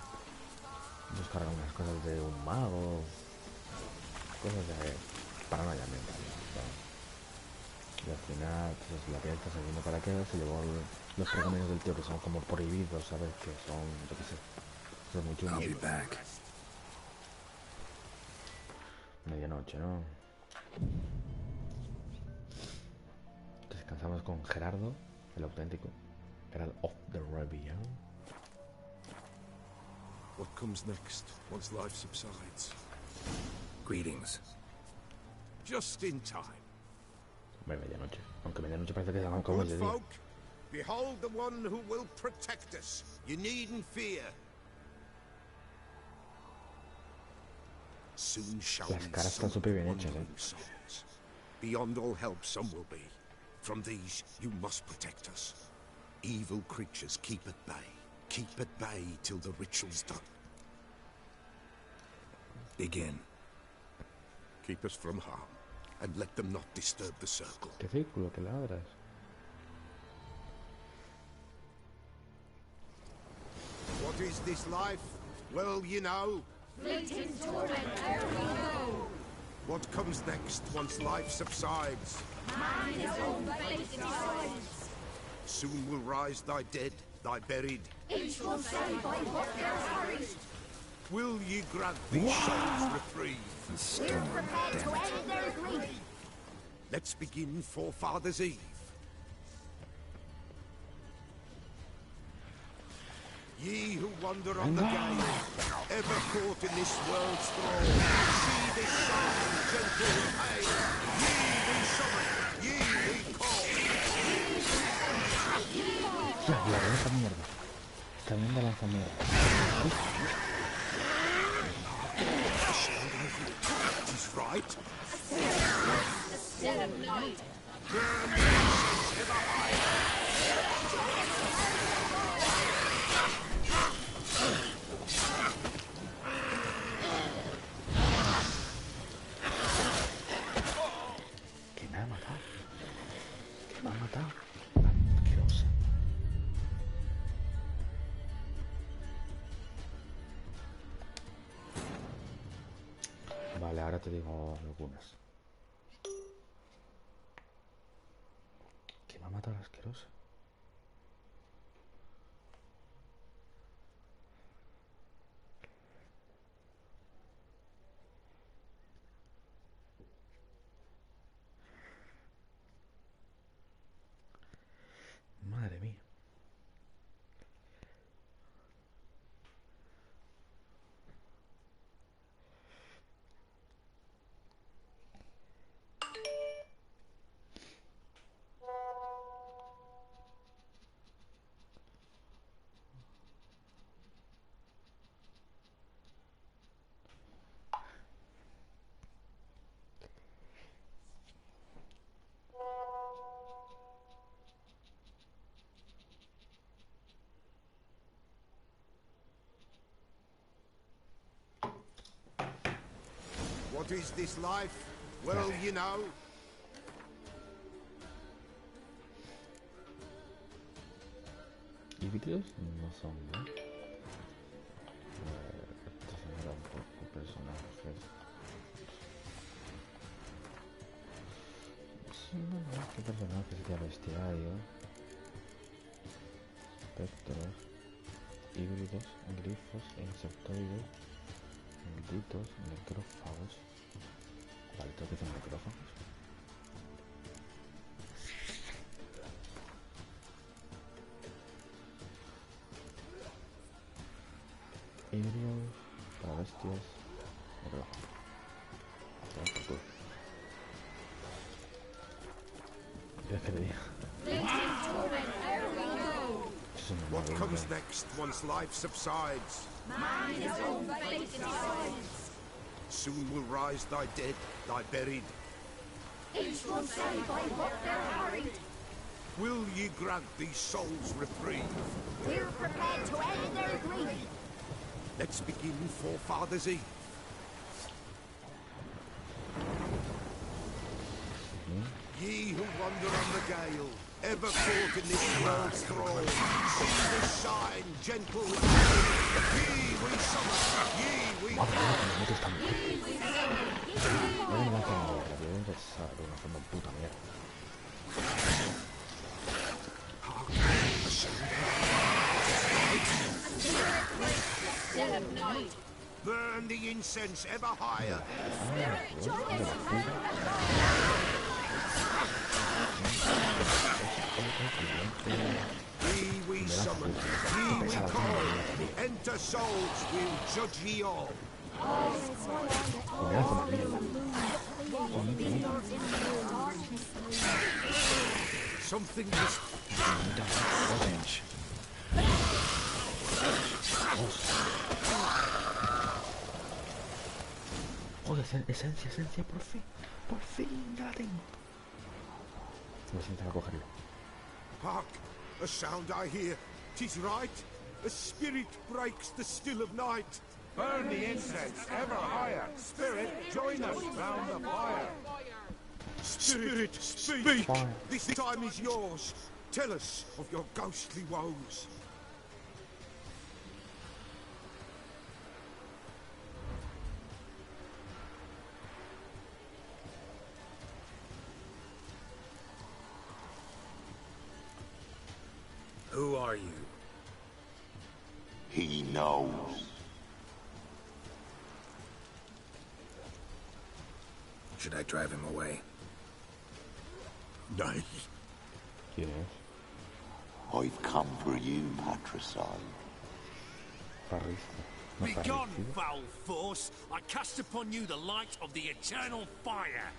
buscar algunas cosas de un mago, cosas de paranoia mental, ¿sabes? Y al final, pues la tía está sabiendo para qué, se llevó los pergaminos del tío que son como prohibidos, ¿sabes? Que son, yo qué sé, son muy chungos. I'll be back. Medianoche, ¿no? Descansamos con Gerardo, el auténtico. Gerardo of the Rebellion. What comes next once life subsides? Greetings. Just in time. Hombre, medianoche. Aunque medianoche parece que se llaman como Good ese día. folk, behold the one who will protect us. You needn't fear. Soon shall Las we caras están summon súper bien hechas, wandering souls. Beyond all help, some will be. From these, you must protect us. Evil creatures keep at bay. Keep at bay till the ritual's done. Begin. Keep us from harm, and let them not disturb the circle. ¿Qué círculo que ladras? What is this life? Well, you know. What comes next once life subsides? Soon will rise thy dead, thy buried. Each will say by what they're hurried. Will ye grant these souls reprieve? The storm Prepared to end their grief. Let's begin Forefathers' Eve. Ye who wander on the gale, ever caught in this world's thrall, see this sign, gentle and pale. Ye we summon, ye we call. Ya, la lanza mierda. Está bien la lanza mierda. It is right. Dead of night. ¿Qué me ha matado? ¿Qué me ha matado? Asquerosa. Vale, ahora te digo algunas. ¿Qué me ha matado la asquerosa? Madre mía. What is this life? Well, you know. Híbridos no son, ¿no? Estos eran un poco personajes. Sí, no, ¿qué personajes? Ya bestiario. Espectros. Híbridos, grifos, insectoides, malditos, necrófagos. Vale, tengo que hacer necrófagos. Híbridos, para bestias, necrófagos. Ya que le digo. What comes next once life subsides? Soon will rise thy dead, thy buried. Each will say by what they're hurried. Will ye grant these souls reprieve? We're prepared to end their grief. Let's begin Forefathers' Eve. Ye who wander on the gale, ever caught in this world's thrall. See the sign, gentle. Ye we summer, ye we call. No me lanzan ahora, la violencia es de una forma puta mierda. Burn the incense ever higher. Ye we summon, ye we call. Enter souls, we'll judge ye all. Something is orange. Joder, esencia, por fin, ya la tengo. Me siento a cogerlo. Hark, a sound I hear. 'Tis right. A spirit breaks the still of night. Burn the incense ever higher. Spirit, join us round the fire. Spirit, speak. This time is yours. Tell us of your ghostly woes. Who are you? He knows. Should I drive him away? Nay. Yes. I've come for you, patricide. Parrista. No Begone, parricido. foul force! I cast upon you the light of the eternal fire!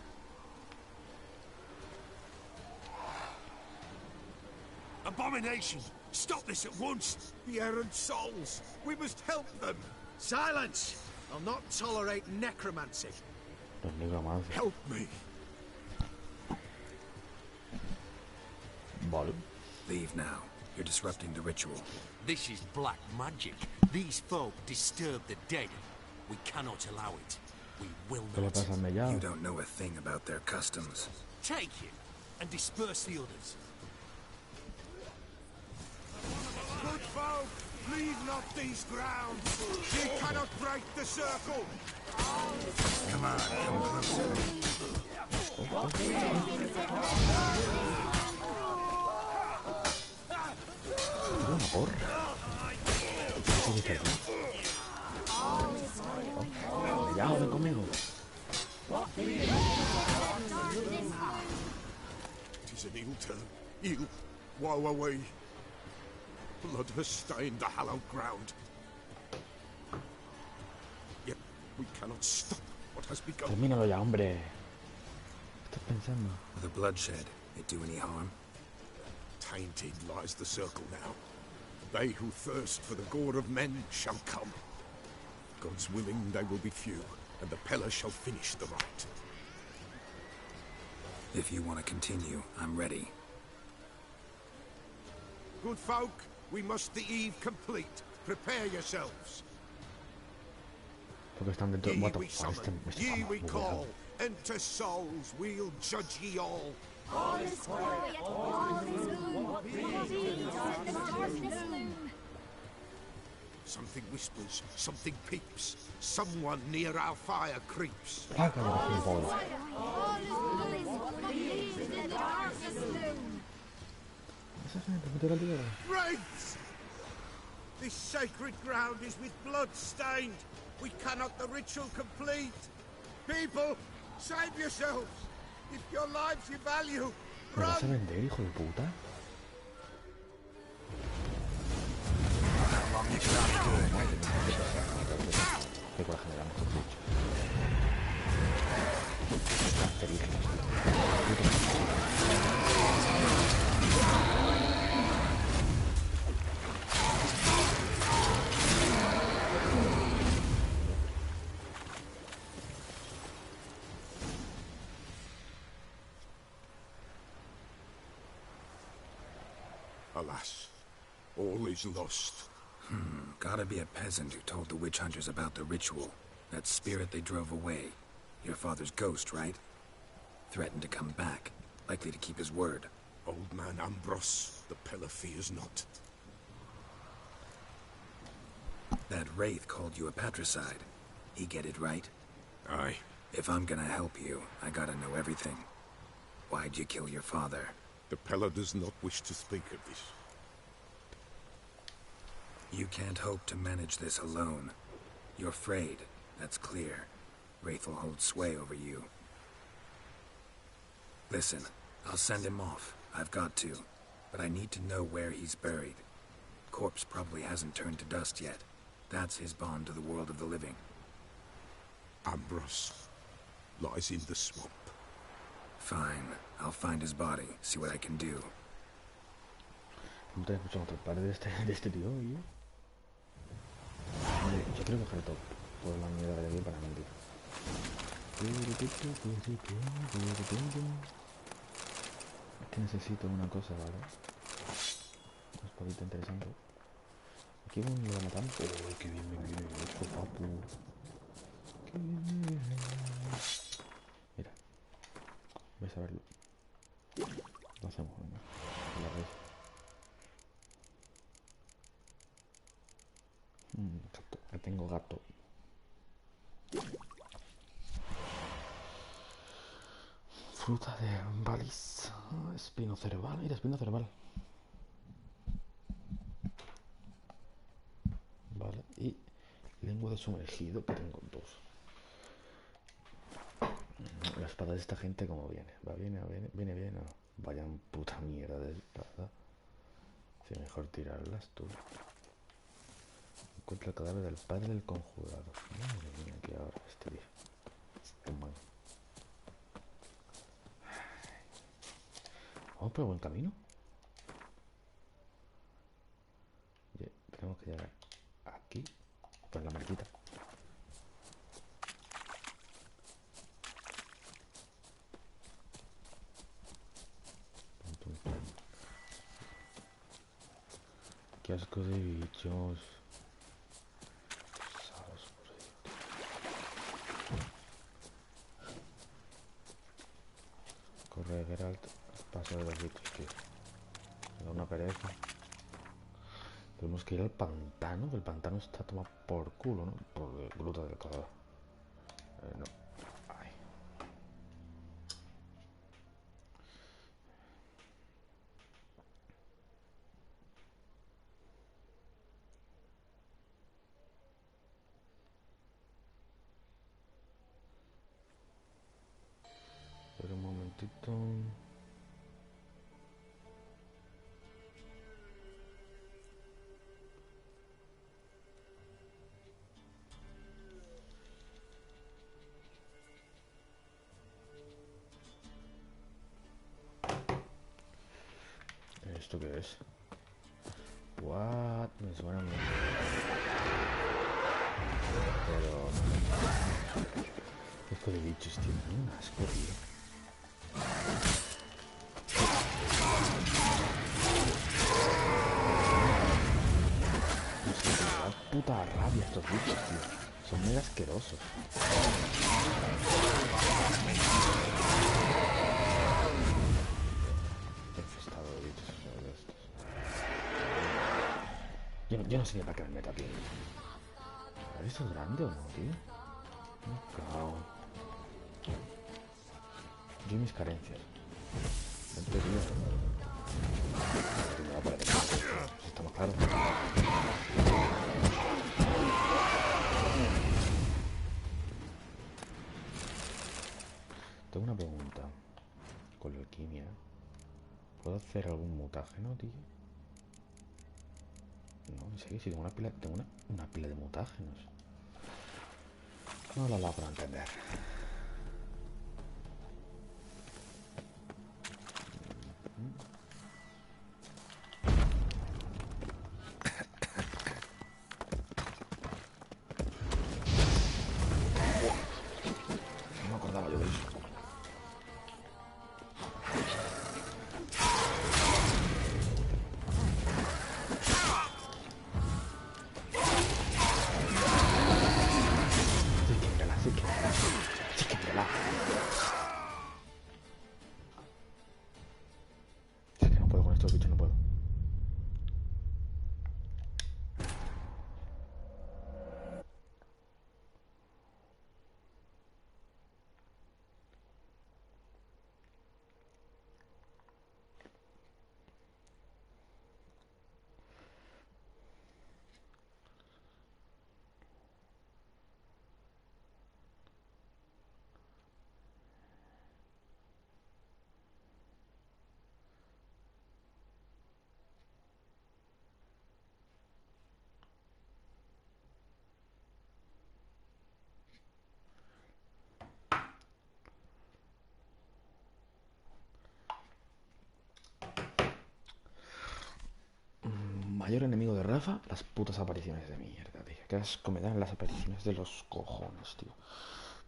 Abomination! Stop this at once! The errant souls! We must help them! Silence! I'll not tolerate necromancy. Los nigromances. Help me! Vale. Leave now. You're disrupting the ritual. This is black magic. These folk disturb the dead. We cannot allow it. We will ¿Qué le not. pasa al mellao? You don't know a thing about their customs. Take him and disperse the others. Good folk, leave not these grounds. Ye cannot break the circle. Come on, come closer. Una porra. ¿Qué dices aquí? Mellao, ven conmigo. Tis an ill turn. Ill. Woe away. Blood has stained the hallowed ground. Yet we cannot stop what has begun. Termínalo ya, hombre. ¿Qué estás pensando? Will the bloodshed it do any harm? Tainted lies the circle now. They who thirst for the gore of men shall come. God's willing, they will be few, and the Peller shall finish the rite. If you want to continue, I'm ready. Good folk, we must the eve complete. Prepare yourselves. Porque están dentro. Ye What the we fuck? summon, Este ye está we bugueado. call. Enter souls, we'll judge ye all. All is quiet, all is gloom. Something whispers, something peeps. Someone near our fire creeps. Placa de la pobre. Esa gente, mete la tierra. Wraiths! This sacred ground is with blood stained. We cannot the ritual complete. People, save yourselves. If your lives you value, ¿Me vas a run! vender, hijo de puta? Qué coraje me dan estos bichos. Cancerígenos, Alas, all is lost. Gotta be a peasant who told the witch hunters about the ritual. That spirit they drove away. Your father's ghost, right? Threatened to come back. Likely to keep his word. Old man Ambrose, the pillar fears not. That wraith called you a patricide. He get it right? Aye. If I'm gonna help you, I gotta know everything. Why'd you kill your father? The pillar does not wish to speak of this. You can't hope to manage this alone. You're afraid, that's clear. Wraith will hold sway over you. Listen, I'll send him off. I've got to. But I need to know where he's buried. Corpse probably hasn't turned to dust yet. That's his bond to the world of the living. Ambrose lies in the swamp. Fine. I'll find his body, see what I can do. ¿No te has escuchado otro par de este tío, oye? Vale, yo quiero coger toda la mierda de aquí para mentir. Es que necesito una cosa, ¿vale? Un espadito interesante. Aquí lo matamos. ¡Uy, qué bien me viene esto, papu! ¡Qué bien me viene! Mira. Vais a verlo. Lo hacemos, venga. La veis. Gato. Que tengo gato. Fruta de Valis. Espino cerebral. Mira, espino cerebral. Vale. Y lengua de sumergido, que tengo dos. La espada de esta gente como viene. Va bien, viene bien. No. Vaya puta mierda de espada. Sí, mejor tirarlas tú. Encuentra el cadáver del padre del conjurado. Madre mía, que ahora este día. Vamos por buen camino. Oye, tenemos que llegar aquí. Por la marquita. Qué asco de bichos. Corre, Geralt. Paso de los bichos, tío. Me da una pereza. Tenemos que ir al pantano, que el pantano está tomado por culo, ¿no? Por gruta del cadáver. No. Ay. Espera un momentito. ¿Esto qué es? What? Me suena mucho. Pero... Qué asco de bichos, tío. Un asco, tío. Es que me da puta rabia estos bichos, tío. Son muy asquerosos. Yo no sé ni para qué me meto aquí. ¿Esto es grande o no, tío? No, cago. Yo y mis carencias. Vente, tío. Me va por aquí. Si estamos claros. Tengo una pregunta. Con la alquimia, ¿puedo hacer algún mutágeno, tío? No, en serio, si tengo una pila de mutágenos. No lo logro entender. No me acordaba yo de eso. Mayor enemigo de Rafa, las putas apariciones de mierda, tío. Qué asco me dan las apariciones de los cojones, tío.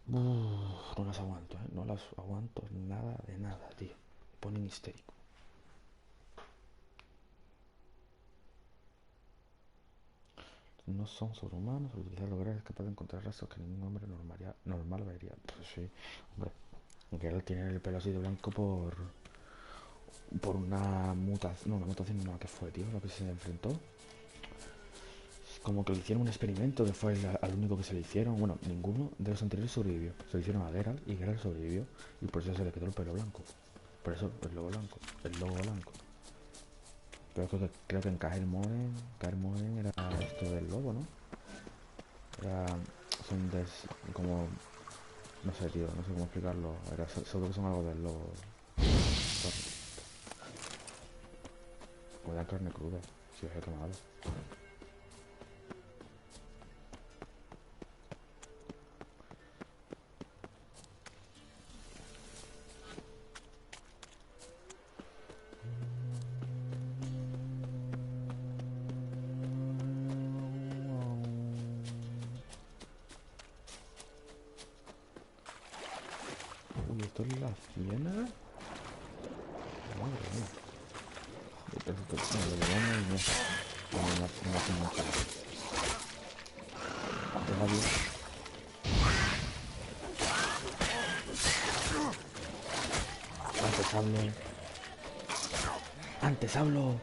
No las aguanto, no las aguanto nada de nada, tío. Me ponen histérico. No son sobrehumanos, al utilizar lograr es capaz de encontrar rastros que ningún hombre normal vería. Pues sí, hombre. Aunque él tiene el pelo así de blanco por una mutación, no, una mutación no, que fue, tío, lo que se enfrentó. Como que le hicieron un experimento que fue al único que se le hicieron. Bueno, ninguno de los anteriores sobrevivió. Se lo hicieron a Geralt y Geralt sobrevivió. Y por eso se le quedó el pelo blanco. Por eso el logo blanco. El logo blanco. Pero creo que en Kaer Morhen era esto del lobo, ¿no? Era... Son como... No sé, tío, no sé cómo explicarlo. Seguro que son algo del lobo. O de carne cruda, si os he quemado. Uy, ¿esto es la ciénaga? Madre mía. Lo llevamos y no hace mucho. Antes hablo.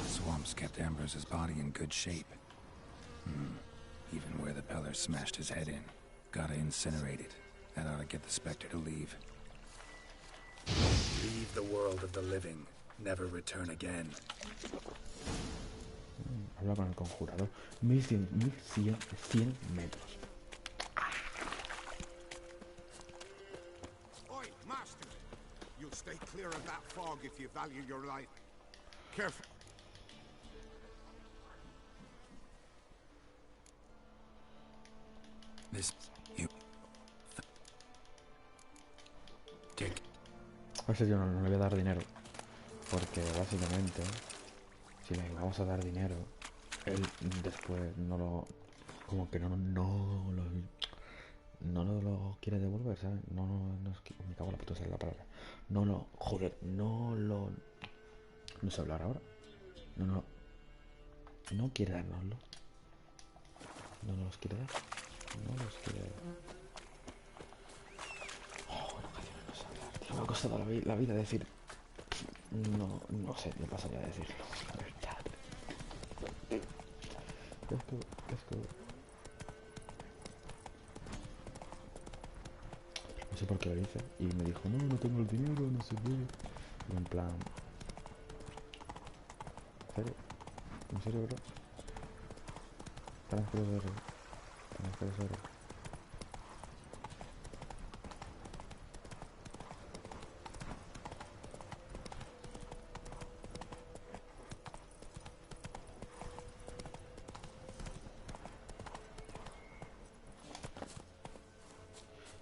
Swamps kept Ambrose's body in good shape. Even where the Peller smashed his head in. Gotta incinerate it. That ought to get the Spectre to leave. Leave the world of the living. Never return again. Habla con el conjurador. 1100 metros. Oi, master! You'll stay clear of that fog if you value your life. Careful. A ese tío no le voy a dar dinero. Porque básicamente, si le vamos a dar dinero, él después no lo... Como que no lo quiere devolver, ¿sabes? Me cago en la puta, esa es la palabra. No sé hablar ahora. No quiere dárnoslo. No nos los quiere dar. No los quiere dar. Bueno, canciones no sé hablar, tío. Me ha costado la vida decir... No sé, me pasaría a decirlo. La verdad. No sé por qué lo hice. Y me dijo, no tengo el dinero, no sé qué. Y en plan... ¿En serio? ¿En serio, bro? Tan serio.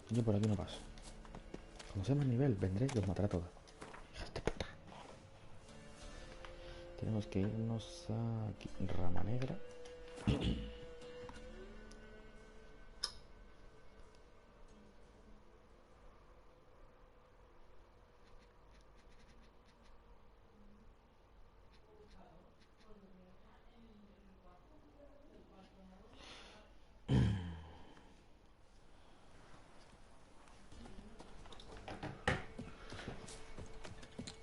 Yo por aquí no paso. Cuando sea más nivel, vendré y os mataré a todos. Hijas de puta. Tenemos que irnos a aquí. Rama negra.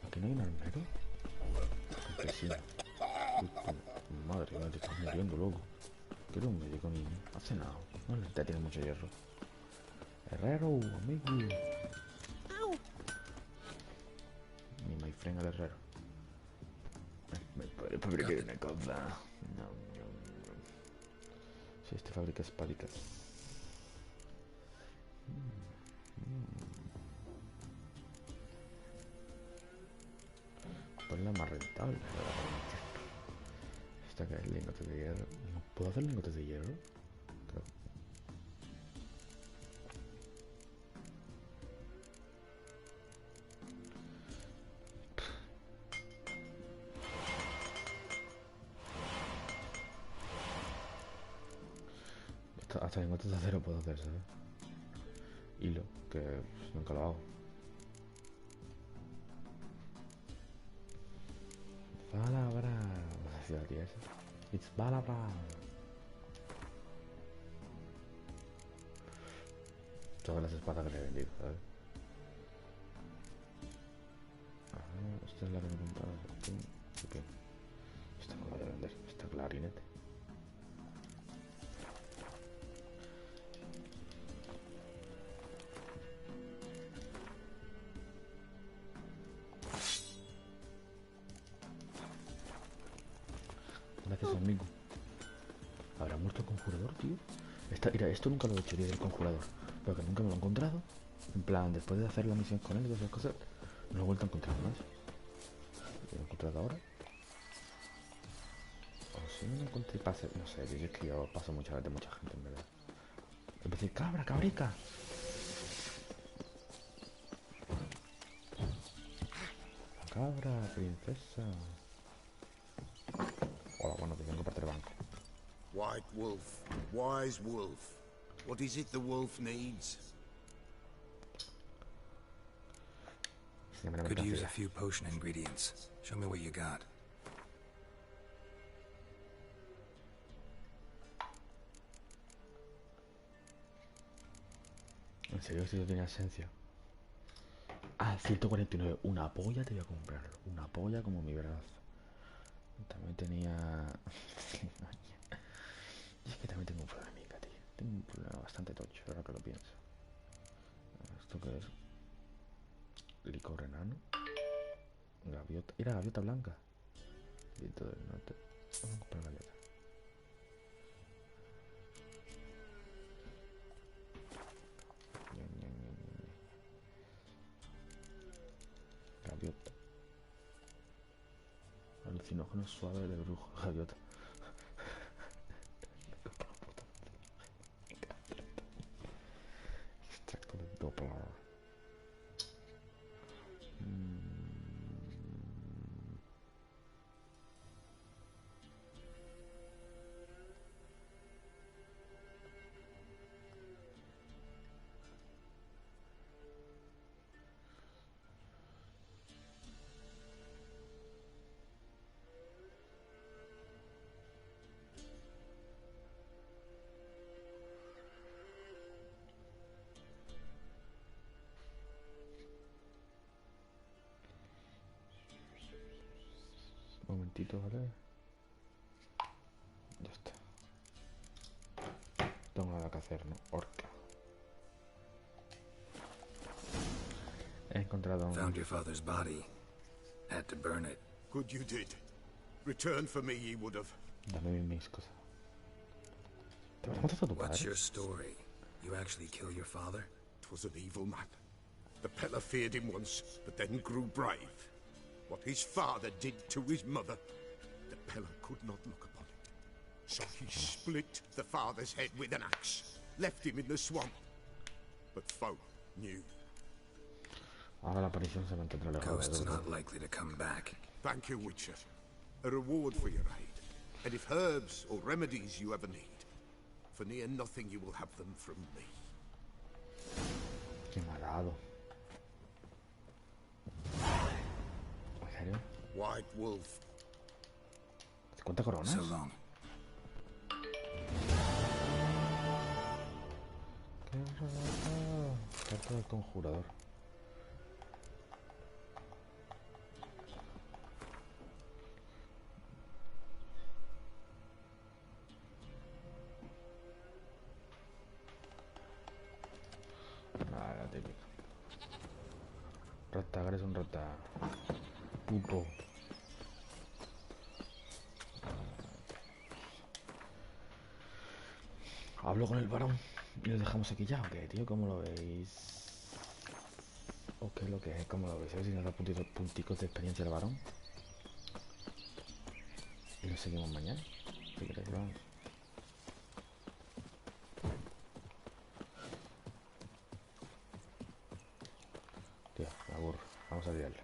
¿Aquí no hay un armero? Campesino. Madre mía, te estás muriendo, loco. Quiero un médico, niño. Ha cenado. No necesita, tiene mucho hierro. Herrero, amigo. Ni my friend el herrero. Me puede fabricar una cosa. No. Si este fabrica espadicas. la más rentable. Esta que es lingotes de hierro. ¿No puedo hacer lingotes de hierro? Creo. Hasta lingotes de acero puedo hacer, ¿sabes? Hilo, que pues, nunca lo hago. Palabra. No sé si la tía esa. It's palabra. Todas las espadas que le he vendido, ¿sabes? Ah, esta es la que me he comprado. Esta no la voy a vender. Esta clarinete. Gracias, amigo. ¿Habrá muerto el conjurador, tío? Mira, esto nunca lo he hecho, tío, del conjurador. Pero que nunca me lo he encontrado. En plan, después de hacer la misión con él y todas esas cosas, no lo he vuelto a encontrar más. ¿Lo he encontrado ahora? O si no lo encontré, pase. No sé, tío, es que yo paso muchas veces de mucha gente, en verdad. Empecé, cabra, cabrica. La cabra, princesa. Hola, bueno, te vengo a partir del banco. White wolf, wise wolf. What is it the wolf needs? Could use a few potion ingredients. Show me what you got. En serio, si yo tenía esencia. Ah, 149. Una polla te voy a comprar. Una polla como mi brazo. También tenía... Y es que también tengo un problemica, tío. Tengo un problema bastante tocho, ahora que lo pienso. ¿Esto qué es? Licor enano. Gaviota. Era gaviota blanca. Viento del norte. Vamos a comprar gaviota. Gaviota. Alucinógeno suave de brujo. Gaviota. Extracto de Doppler. Un momentito, ¿vale? Ya está. No tengo nada que hacer, ¿no? Orca. He encontrado un... Found your father's body. Had to burn it. Good you did. Return for me ye would have. Dame mis cosas. ¿Te vas a matar a tu padre? What's your story? You actually kill your father? 'Twas an evil man. The Peller feared him once, but then grew brave. What his father did to his mother, the Peller could not look upon it. So he split the father's head with an axe, left him in the swamp. But folk knew. Ahora la aparición se mantendrá lejos de Ghost's todo. not likely to come back. Thank you, Witcher. A reward for your aid. And if herbs or remedies you ever need, for near nothing you will have them from me. Qué malado. ¿En serio? White Wolf. 50 coronas. So long. Qué raro. Carta del conjurador. Nada, la típica. Rata, eres un rata. Puto. Hablo con el varón y lo dejamos aquí ya, ¿o qué, tío? ¿Cómo lo veis? ¿O qué es lo que es? ¿Cómo lo veis? A ver si nos da punticos de experiencia el varón. seguimos mañana. Si queréis, vamos. Tío, me aburro. Vamos a liarla.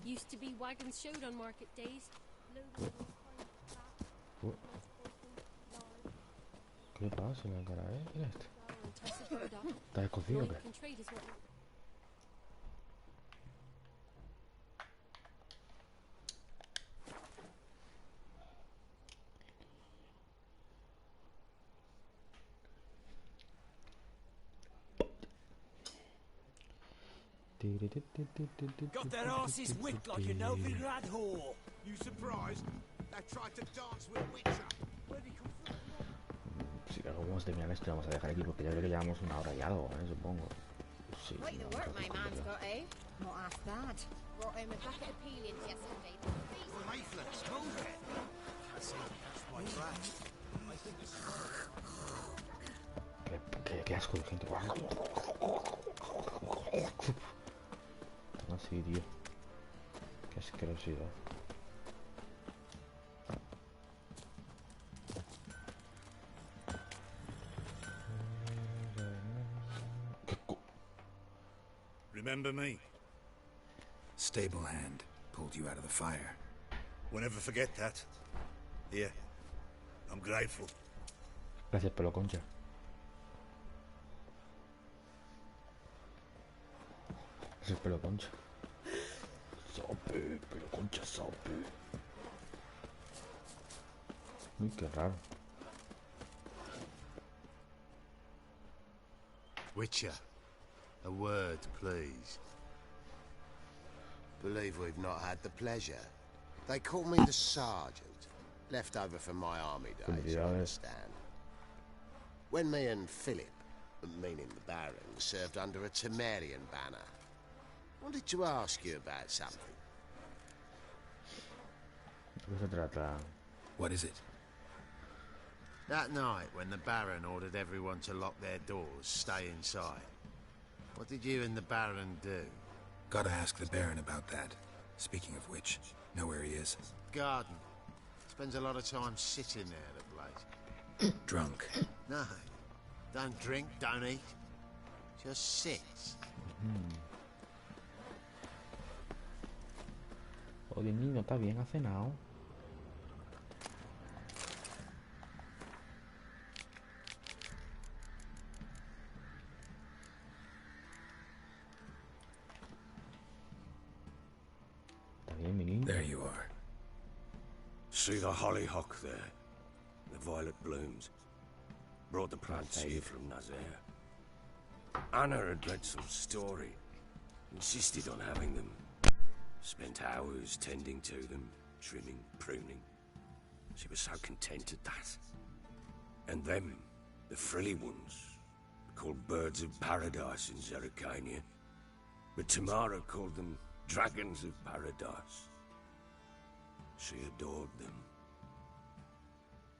Used to be wagons showed on market days. ¿Qué pasa en la cara, Mira esto. ¿Está descocido o qué? Got their asses whipped like a Novigrad whore. You surprised? They tried to dance with Witcher. Where'd he come from? Si vamos a terminar esto, vamos a dejar aquí porque ya creo que llevamos una hora y algo, supongo. Sí, Quite the work my man's got, eh? Not half bad. Brought home a packet of peelings yesterday. Leaflets, move it. I see, that's my flag. I think this is... Qué asco de gente. Así, tío. Qué asquerosidad. Remember me? Stable hand pulled you out of the fire. We'll never forget that. Here, I'm grateful. Gracias, pelo concha. Gracias, pelo concha. Sope, pelo concha, sope. Uy, qué raro. Witcher, a word, please. Believe we've not had the pleasure. They call me the sergeant, left over from my army days, you understand. When me and Philip, meaning the Baron, served under a Temerian banner, wanted to ask you about something. What is it? That night, when the Baron ordered everyone to lock their doors, stay inside, what did you and the Baron do? Gotta ask the Baron about that. Speaking of which, know where he is? Garden. Spends a lot of time sitting there, the place. Drunk. No. Don't drink, don't eat. Just sits. Oye, niño, está bien, ha cenado. There you are. See the hollyhock there? The violet blooms. Brought the plants here from Nazaire. Anna had read some story. Insisted on having them. Spent hours tending to them, trimming, pruning. She was so content at that. And them, the frilly ones, called birds of paradise in Zerrikania. But Tamara called them dragons of paradise. She adored them.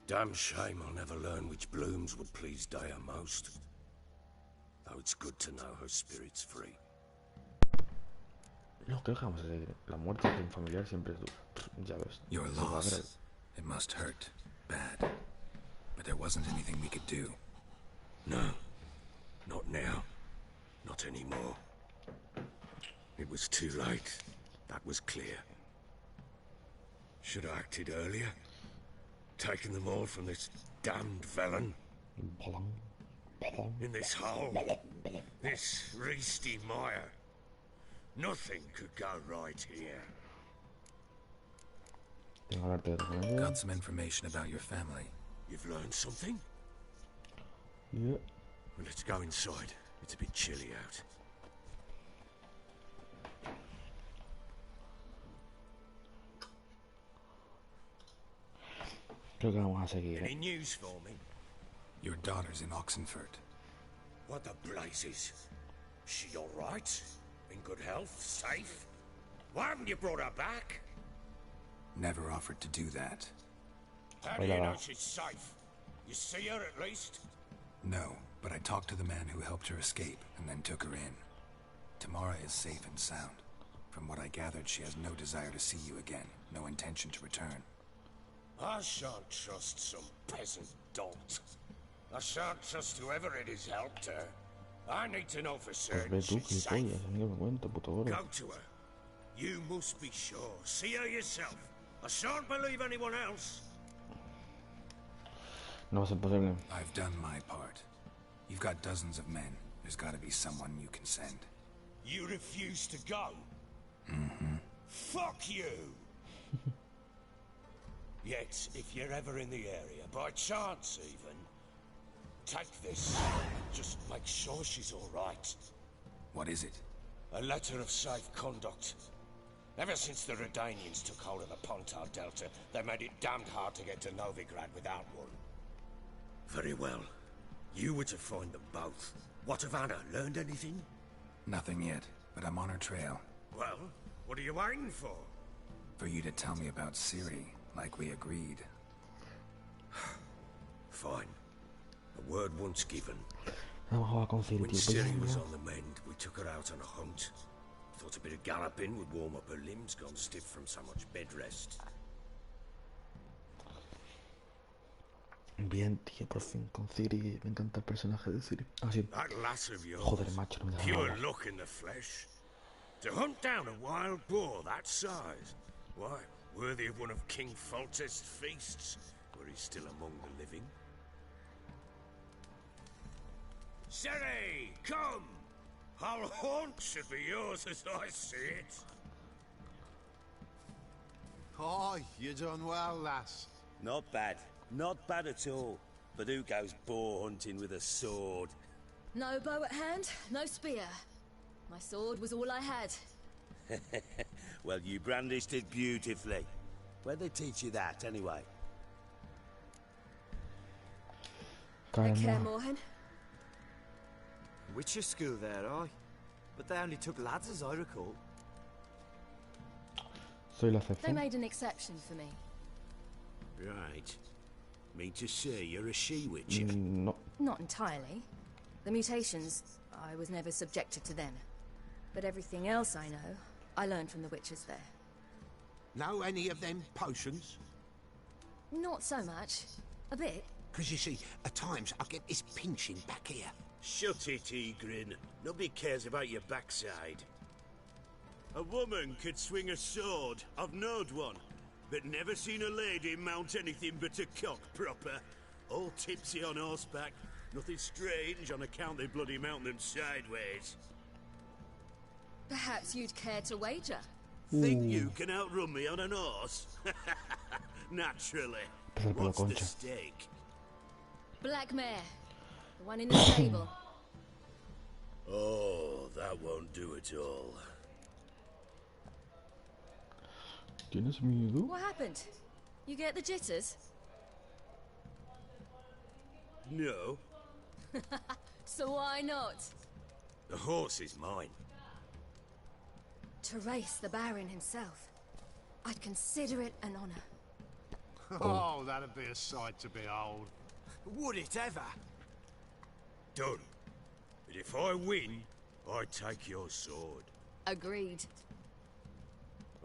Damn shame I'll never learn which blooms would please Daya most. Though it's good to know her spirit's free. No, creo que vamos a seguir. La muerte de un familiar siempre es dura. Ya ves. Your loss. It must hurt. Bad. But there wasn't anything we could do. No. Not now. Not anymore. It was too late. That was clear. Should have acted earlier. Taken them all from this damned felon. In this hole. This reesty mire. Nothing could go right here. Got some information about your family. You've learned something? Yeah. Well, let's go inside. It's a bit chilly out. Creo que vamos a seguir. Any news for me? Your daughter's in Oxenfurt. What the blazes? She all right? In good health? Safe? Why haven't you brought her back? Never offered to do that. How do you know she's safe? You see her at least? No, but I talked to the man who helped her escape and then took her in. Tamara is safe and sound. From what I gathered, she has no desire to see you again, no intention to return. I shan't trust some peasant dolt. I shan't trust whoever it is helped her. I need to know for certain she's safe. Go to her. You must be sure. See her yourself. I shan't believe anyone else. No va a ser posible. I've done my part. You've got dozens of men. There's got to be someone you can send. You refuse to go? Mm-hmm. Fuck you! Yet, if you're ever in the area, by chance even, take this. Just make sure she's all right. What is it? A letter of safe conduct. Ever since the Redanians took hold of the Pontar Delta, they made it damned hard to get to Novigrad without one. Very well. You were to find them both. What of Anna? Learned anything? Nothing yet, but I'm on her trail. Well, what are you waiting for? For you to tell me about Ciri, like we agreed. Fine. A word once given. Vamos a jugar con Ciri, When tío. Ciri was on the mend, we took her out on a hunt. Thought a bit of galloping would warm up her limbs, gone stiff from so much bed rest. Bien, tío, por fin con Ciri. Me encanta el personaje de Ciri. Ah, sí. That lass of yours, Joder, macho, no me deja pure hablar. luck in the flesh. To hunt down a wild boar that size, why, worthy of one of King Foltest's feasts, where he's still among the living. Ciri, come! Our haunt should be yours as I see it. Oh, you done well, lass. Not bad. Not bad at all. But who goes boar hunting with a sword? No bow at hand, no spear. My sword was all I had. Well, you brandished it beautifully. Where'd they teach you that, anyway? At Kaer Morhen. Witcher school there, aye. But they only took lads, as I recall. Soy la They excepción. made an exception for me. Right. Mean to say you're a she-witcher? No. Not entirely. The mutations, I was never subjected to them. But everything else I know, I learned from the witches there. Know any of them potions? Not so much. A bit. Because you see, at times I get this pinching back here. Shut it, Egrin. Nobody cares about your backside. A woman could swing a sword. I've knowed one. But never seen a lady mount anything but a cock proper. All tipsy on horseback. Nothing strange on account they bloody mount them sideways. Perhaps you'd care to wager? Think you can outrun me on an horse? Naturally. What's the stake? Black mare. The one in the stable. Oh, that won't do at all. ¿Tienes miedo? What happened? You get the jitters? No. So why not? The horse is mine. To race the Baron himself. I'd consider it an honor. Oh, that'd be a sight to behold. Would it ever? Done. But if I win, I take your sword. Agreed.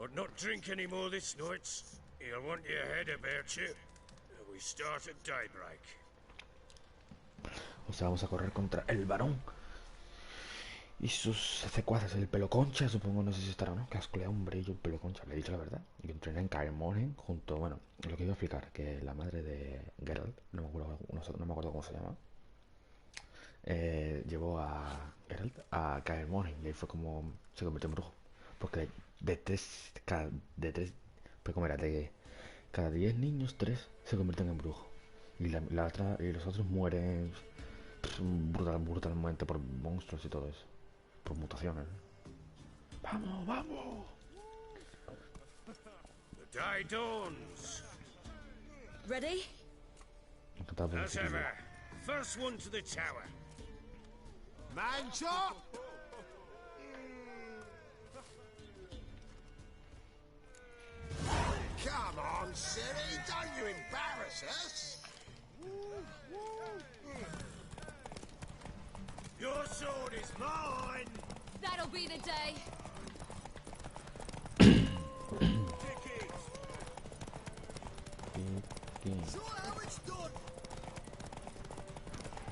I'd not drink any more this night. You'll want your head about you. We start at daybreak. O sea, vamos a correr contra el varón y sus secuaces, el pelo concha, supongo, no sé si estará, ¿no? Que asco le da un brillo el pelo concha, le he dicho la verdad. Y que entrené en Kaer Morhen junto, bueno, lo que iba a explicar, que la madre de Geralt, no me acuerdo cómo se llama, llevó a Geralt a Kaer Morhen y ahí fue como se convirtió en brujo. Porque pues como era, de cada 10 niños, 3 se convierten en brujo. Y los otros mueren brutalmente por monstruos y todo eso. Por mutaciones. ¡Vamos, vamos! The day dawns. Ready? As ever. First one to the tower. Man chop! Come on, Ciri, don't you embarrass us. Your sword is mine! That'll be the day.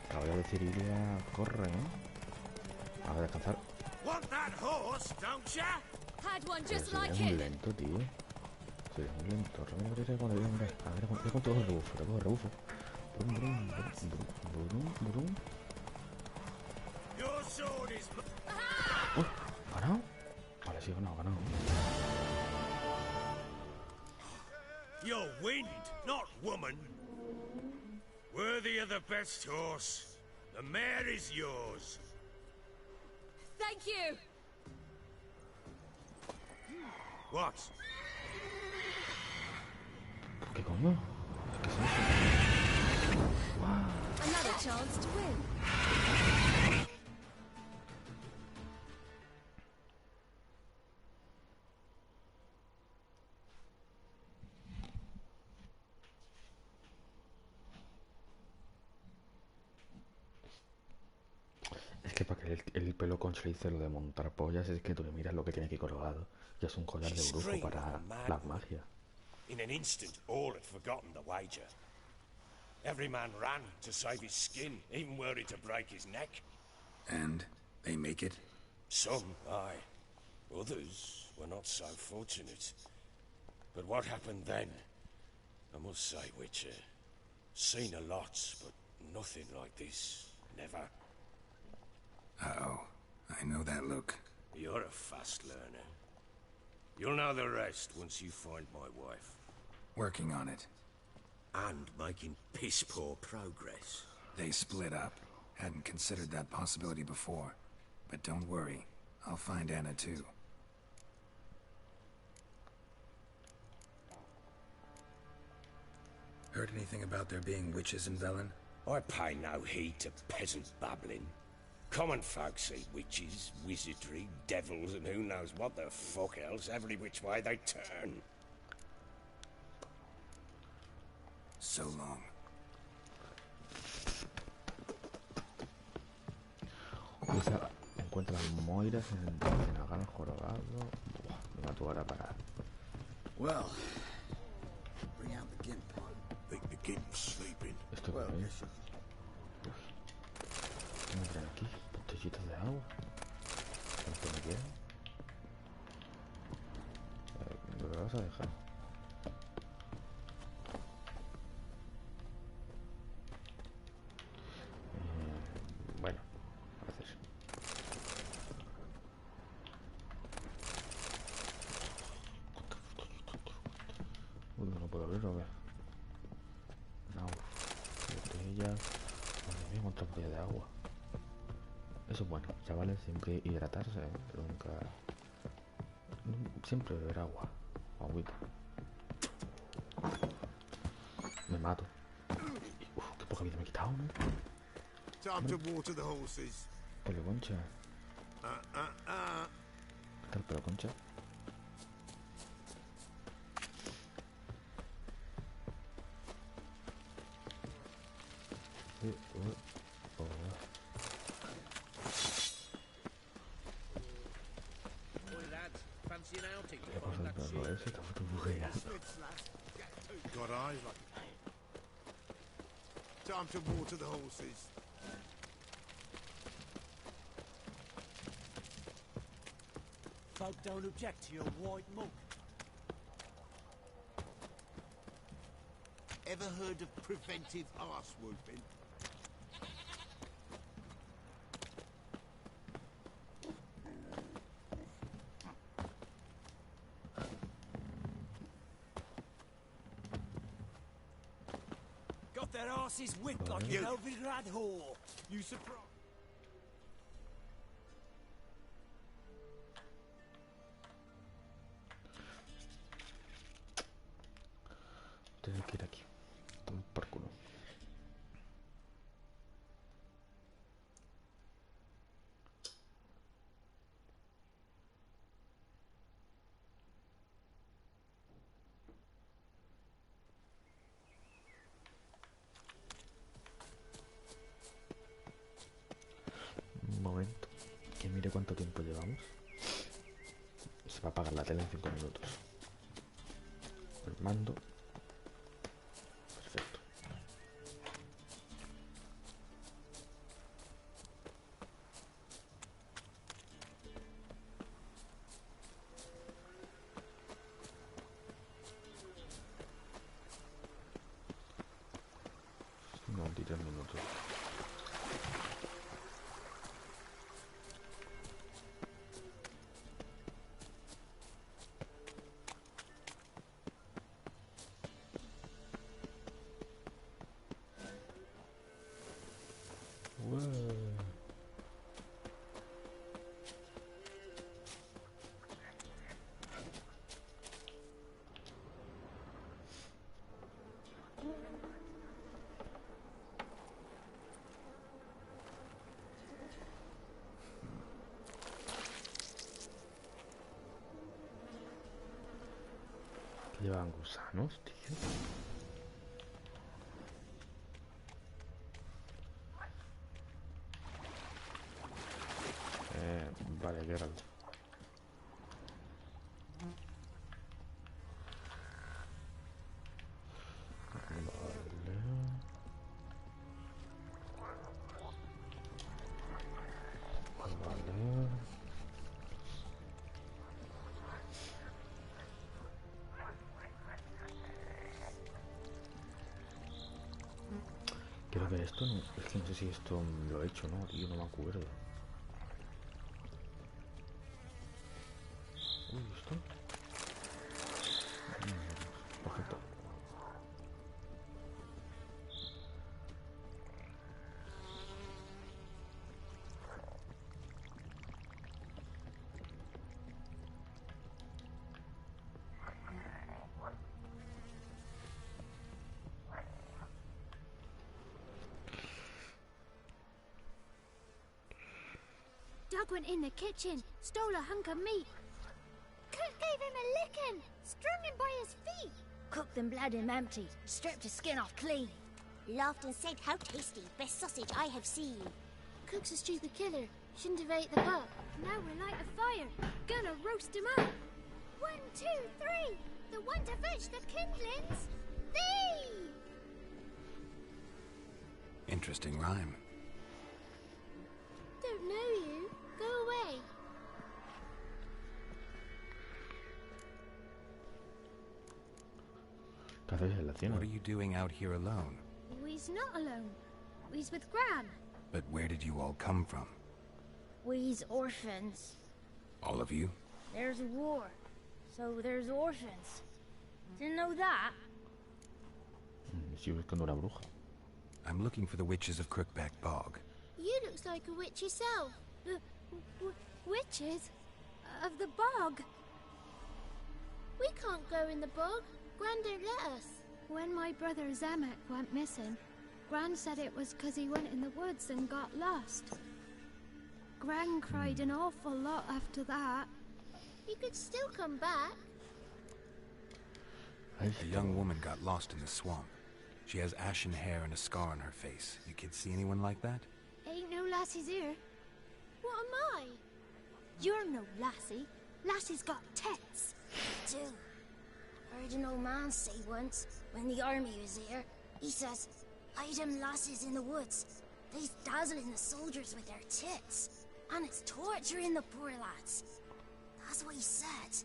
Acabo de decir Iria, corre, ¿eh? A descansar. Want that horse, don't ya? Had one Pero just si like eres muy it. lento, tío. Si eres muy lento. Realmente cuando digo, hombre, a ver, con todo el rebufo, recoge el rebufo. Brum, brum, brum, brum, brum. Your sword is ¿Ganado? Vale, sí, ganado. You're wind, not woman. Worthy of the best horse. The mare is yours. Thank you. What? ¿Qué coño? ¿Qué es eso? Wow. Another chance to win. Es que para que el pelo consolice lo de montar pollas, es que tú le miras lo que tiene aquí colgado. Ya es un collar de brujo para la magia. In an instant, all had forgotten the wager. Every man ran to save his skin, even worried to break his neck. And they make it? Some, aye. Others were not so fortunate. But what happened then? I must say, Witcher, seen a lot, but nothing like this. Never. Uh-oh. I know that look. You're a fast learner. You'll know the rest once you find my wife. Working on it. And making piss-poor progress. They split up. Hadn't considered that possibility before. But don't worry. I'll find Anna too. Heard anything about there being witches in Velen? I pay no heed to peasant babbling. Common folk see witches, wizardry, devils, and who knows what the fuck else every which way they turn. So long. Usa, encuentra las moiras en el nagal jorobado. Venga tú ahora para. Well, bring out the gimp. Think the gimp's sleeping. Esto que es. ¿Qué me traen aquí? Botellitas de agua. ¿Cuánto me queda? ¿Me lo vas a dejar? Bueno, gracias. Uy, no puedo abrirlo, a ver. No, botellas. Madre mía, cuánta botella de agua. Eso es bueno, chavales, siempre hidratarse, nunca. Siempre beber agua, agüita. Me mato. Uf, qué poca vida me he quitado, ¿no? Time to water the horses. Pelo concha. ¿Qué tal, pelo concha? ¿Qué pasa el perro ese? Está muy bugueado. Got eyes like. Time to water the horses. Folk don't object to your white monk. Ever heard of preventive arse whooping? Got their asses whipped like an Novigrad whore. You surprised? Tengo que ir aquí. Toma por culo. Mire cuánto tiempo llevamos. Se va a apagar la tele en 5 minutos. El mando. Perfecto. No, 23 minutos. Llevan gusanos, tío. Vale, Geralt. Creo que esto no... Es que no sé si esto lo he hecho, ¿no? Tío, no me acuerdo. Uy, ¿esto? Perfecto. Doug went in the kitchen, stole a hunk of meat. Cook gave him a licking, strung him by his feet. Cooked and bled him empty, stripped his skin off clean. Laughed and said, "How tasty, best sausage I have seen." Cook's a stupid killer, shouldn't have ate the buck. Now we'll light a fire, gonna roast him up. 1, 2, 3, the one to fetch the kindlings, thee! Interesting rhyme. Don't know you, go away. What are you doing out here alone? We's not alone. We's with Gran. But where did you all come from? We's orphans. All of you? There's a war, so there's orphans. Didn't know that? I'm looking for the witches of Crookback Bog. You looks like a witch yourself. Witches? Of the bog? We can't go in the bog. Gran don't let us. When my brother Zemek went missing, Gran said it was 'cause he went in the woods and got lost. Gran cried an awful lot after that. You could still come back. A young woman got lost in the swamp. She has ashen hair and a scar on her face. You kids see anyone like that? Ain't no lassies here. What am I? You're no lassie. Lassie's got tits. Do. Heard an old man say once, when the army was here, he says, "I them lasses in the woods. They's dazzling the soldiers with their tits. And it's torturing the poor lads." That's what he said.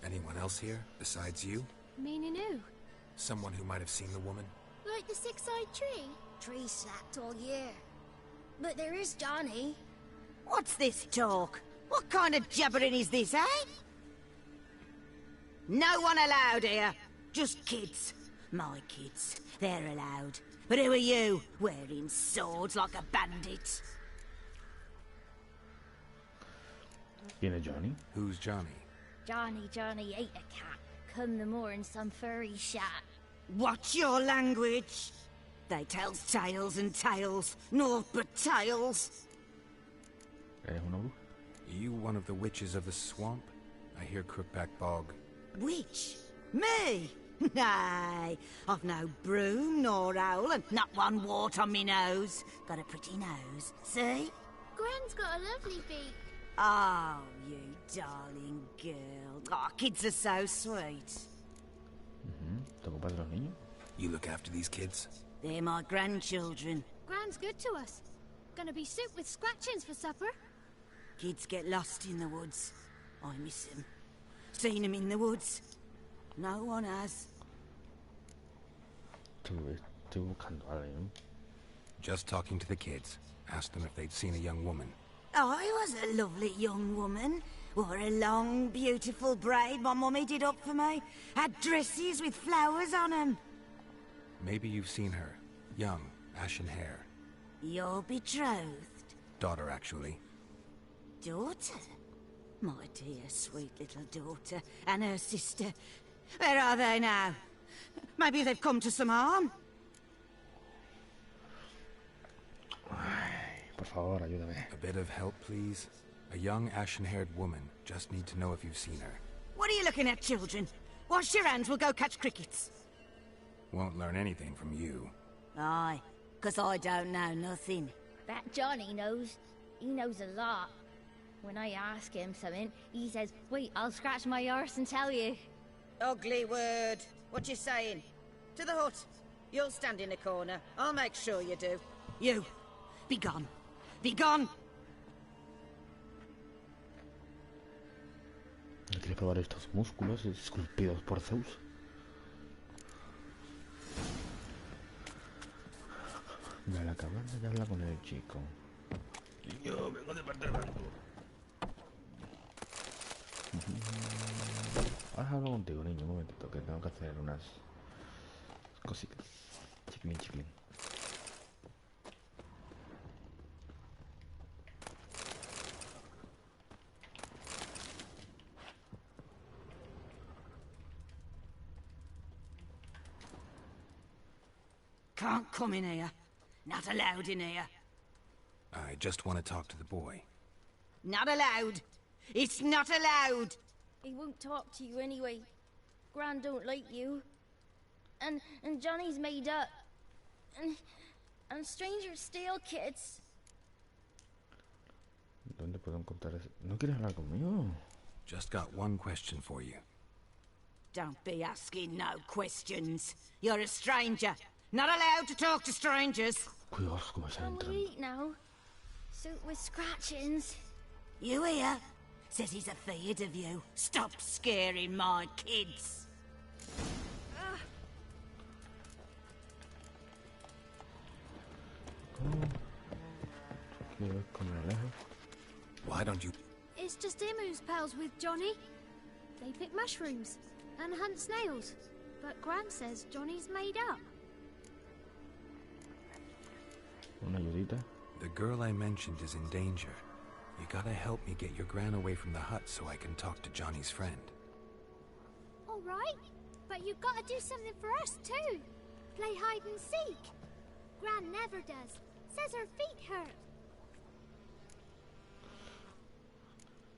Anyone else here, besides you? Meaning who? Someone who might have seen the woman? Like the six-eyed tree? Tree slapped all year. But there is Johnny. What's this talk? What kind of jabbering is this, eh? No one allowed here. Just kids. My kids. They're allowed. But who are you, wearing swords like a bandit? ¿Quién es Johnny? Who's Johnny? Johnny ate a cat. Come the more in some furry shat. Watch your language. They tells tales and tales. Naught but tales. You one of the witches of the swamp? I hear Crookback Bog. Witch? Me? Nay, I've no broom nor owl and not one wart on me nose. Got a pretty nose, see? Gwen's got a lovely beak. Oh, you darling girl. Oh, kids are so sweet. ¿Te ocupas de los niños? You look after these kids? They're my grandchildren. Gran's good to us. Gonna be soup with scratchings for supper. Kids get lost in the woods. I miss them. Seen them in the woods. No one has. Estoy buscando a alguien. Just talking to the kids. Asked them if they'd seen a young woman. I was a lovely young woman. Wore a long, beautiful braid my mummy did up for me. Had dresses with flowers on them. Maybe you've seen her. Young, ashen hair. Your betrothed? Daughter, actually. Daughter? My dear, sweet little daughter. And her sister. Where are they now? Maybe they've come to some harm? Por favor, ayúdame. A bit of help, please. A young, ashen-haired woman. Just need to know if you've seen her. What are you looking at, children? Wash your hands, we'll go catch crickets. Won't learn anything from you. Aye, 'cause I don't know nothing. That Johnny knows. He knows a lot. When I ask him something, he says, wait, I'll scratch my arse and tell you. Ugly word. What you saying? To the hut. You'll stand in a corner. I'll make sure you do. You, be gone. Be gone! ¿No quieres probar estos músculos esculpidos por Zeus? Ve a la caverna y habla con el chico. Y yo vengo de parte del banco. Ahora hablo contigo, niño, un momentito, que tengo que hacer unas cositas. Chiclín, chiclín. Can't come in here. Not allowed in here. I just want to talk to the boy. Not allowed. It's not allowed. He won't talk to you anyway. Gran don't like you. And Johnny's made up. And strangers steal kids. ¿Dónde puedo encontrar ese? ¿No quieres hablar conmigo? Just got one question for you. Don't be asking no questions. You're a stranger. Not allowed to talk to strangers. Cuidado, como se Can entran. we eat now? Soup with scratchings. You hear? Says he's afeard of you. Stop scaring my kids. Why don't you... It's just him who's pals with Johnny. They pick mushrooms and hunt snails. But Gran says Johnny's made up. Una ayudita. The girl I mentioned is in danger. You gotta help me get your gran away from the hut so I can talk to Johnny's friend. All right, but you've got to do something for us too. Play hide and seek. Gran never does. Says her feet hurt.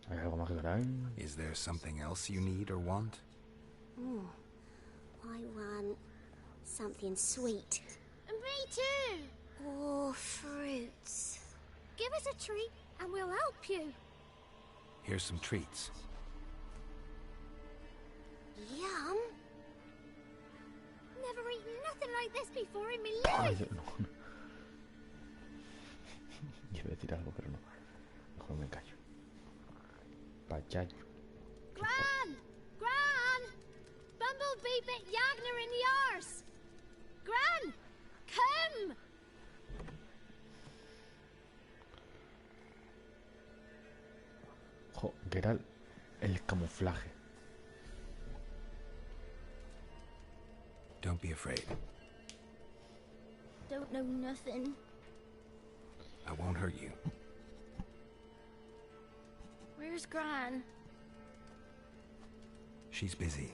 ¿Hay algo más que Gran? Is there something else you need or want? Ooh, I want something sweet. And me too. Or fruits. Give us a treat and we'll help you. Here's some treats. Yum. Never eaten nothing like this before in my Ay, life. no. Yo iba a decir algo, pero no. Mejor me callo. Pachacho. Gran! Gran! Bumblebee bit Yagner in the arse. Gran! Come! Jo, que era el camuflaje. Don't be afraid. Don't know nothing. I won't hurt you. Where's Gran? She's busy.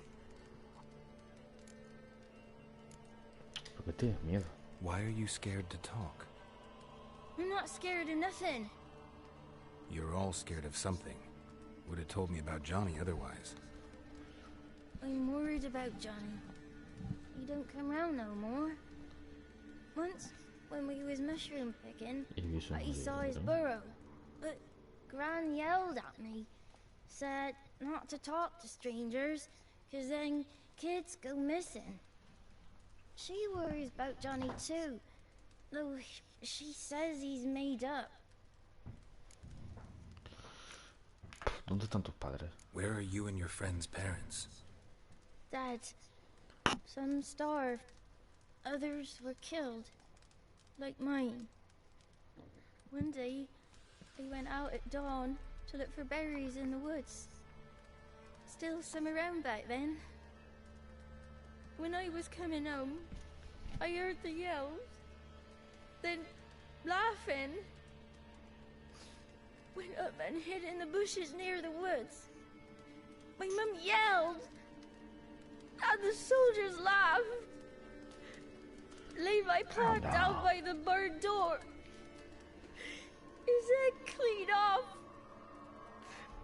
¿Por qué tienes miedo? Why are you scared to talk? I'm not scared of nothing. You're all scared of something. Would have told me about Johnny otherwise. I'm worried about Johnny. he don't come round no more. Once, when we was mushroom picking, I saw his burrow, but Gran yelled at me, said not to talk to strangers, 'cause then kids go missing. She worries about Johnny too, though she says he's made up. ¿Dónde están tus padres? Where are you and your friend's parents? Dad, some starved, others were killed, like mine. One day, I went out at dawn to look for berries in the woods. Still some around back then. When I was coming home, I heard the yells, then laughing. Went up and hid in the bushes near the woods. My mum yelled, and the soldiers laughed. Laid my pa down by the barn door. His head clean off.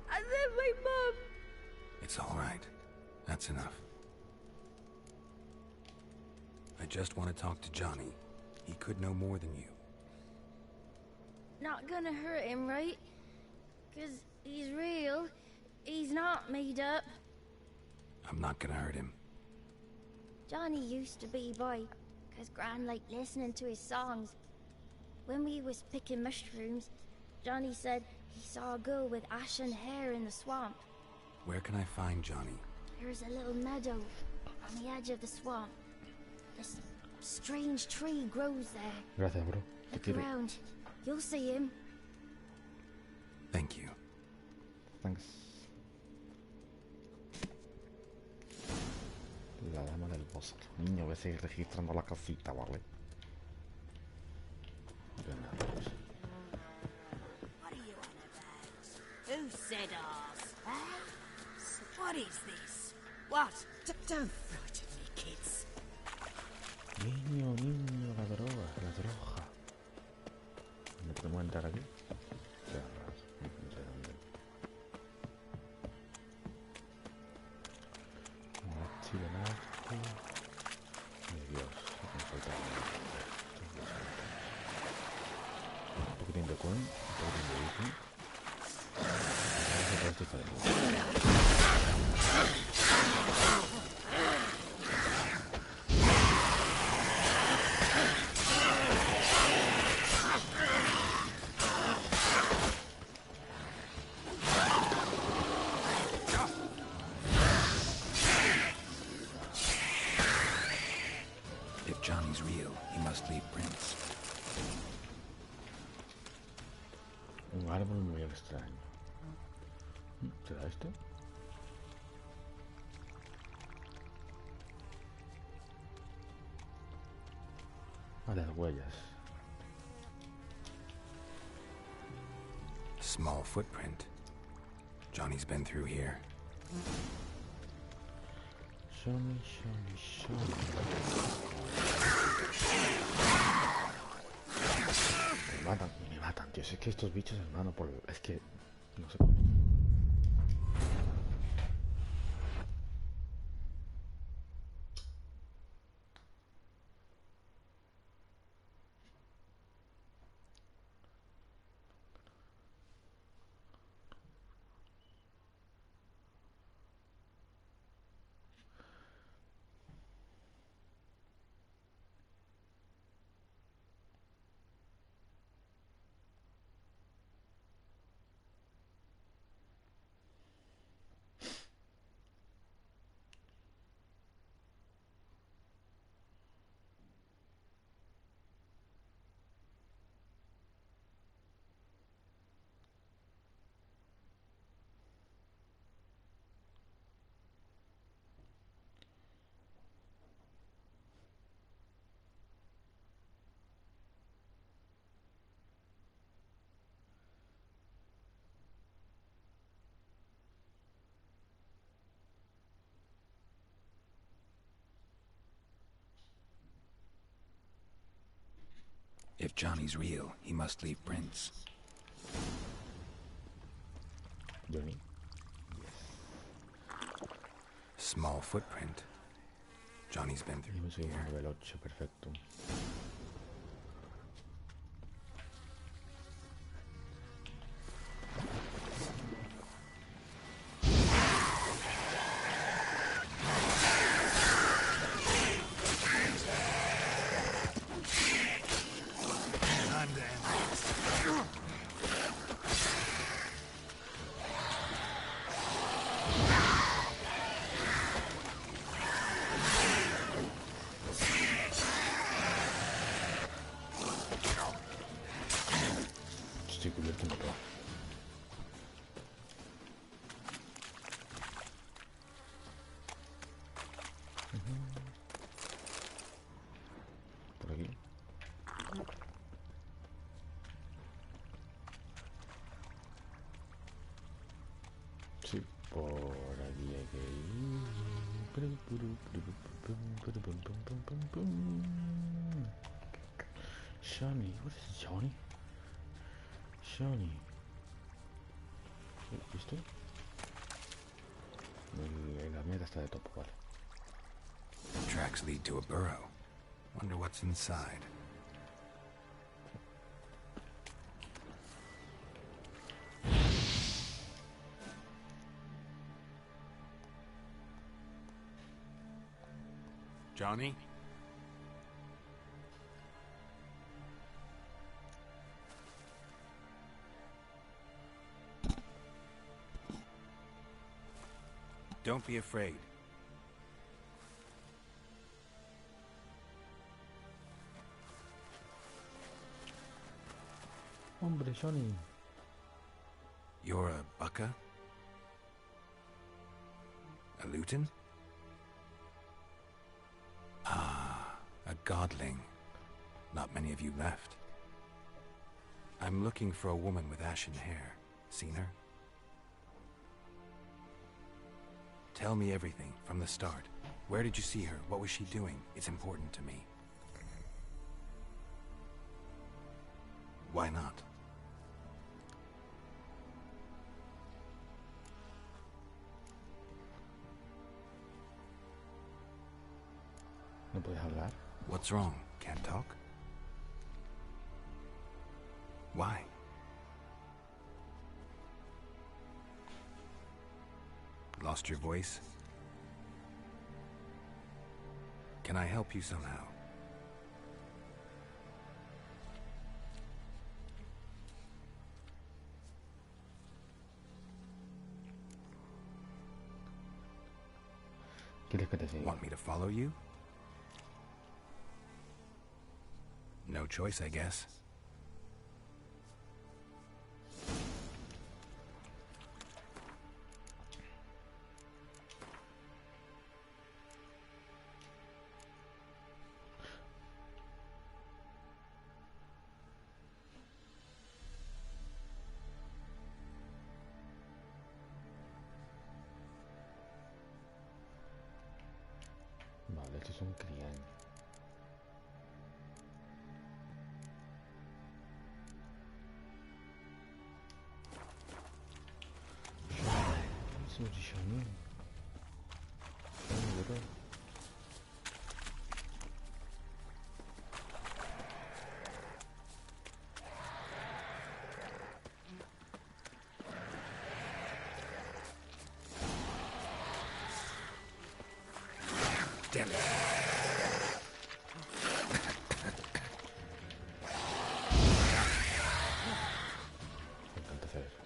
And then my mum... It's all right. That's enough. I just want to talk to Johnny. He could know more than you. Not gonna hurt him, right? 'Cause he's real. He's not made up. I'm not gonna hurt him. Johnny used to be boy, 'cause Gran liked listening to his songs. When we was picking mushrooms, Johnny said he saw a girl with ashen hair in the swamp. Where can I find Johnny? There's a little meadow on the edge of the swamp. This strange tree grows there. Gracias, bro. Look around. You'll see him. Thank you. Thanks. La dama del bosque. Niño, voy a seguir registrando la casita, ¿vale? What are you on about? Who said ours? Huh? What is this? What? Don't frighten me, kids. Niño, la droga, la droga. ¿Me podemos entrar aquí? Ya, no sé dónde. Archivenaje. Ay, Dios, me falta un poquitín de coin, un poquitín de wiki. Ahora esto está bien. If Johnny's real, he must leave prints. Un árbol muy extraño. ¿Será esto? A las huellas. Small footprint. Johnny's been through here. Johnny. Me matan, tío. Es que estos bichos, hermano, es que... no sé. If Johnny's real, he must leave prints. Johnny? Small footprint. Johnny's been Y me through soy here. nivel 8, perfecto. I'm down. Estoy cubierto en todo. Por aquí. Sí, por aquí hay que ir. Johnny, what is Johnny? Johnny. ¿Listo? La mierda está de topo, vale. Tracks lead to a burrow. Wonder what's inside. Johnny? Don't be afraid. Hombre, Johnny. You're a Bucka? A Luton? Ah, a godling. Not many of you left. I'm looking for a woman with ashen hair. Seen her? Tell me everything, from the start. Where did you see her? What was she doing? It's important to me. Why not? ¿No puedes hablar? What's wrong? Can't talk? Why? Lost your voice? Can I help you somehow? ¿Quieres que te siga? Want me to follow you? No choice, I guess. Vale, estos son criados. Isso de chaninho. Damn it. Me encanta hacer eso.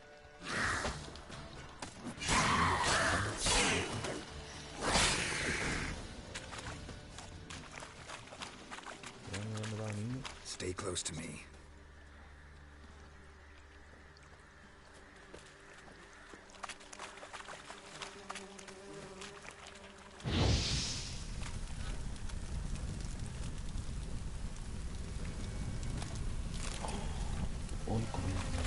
Stay close to me. Hoy comienza.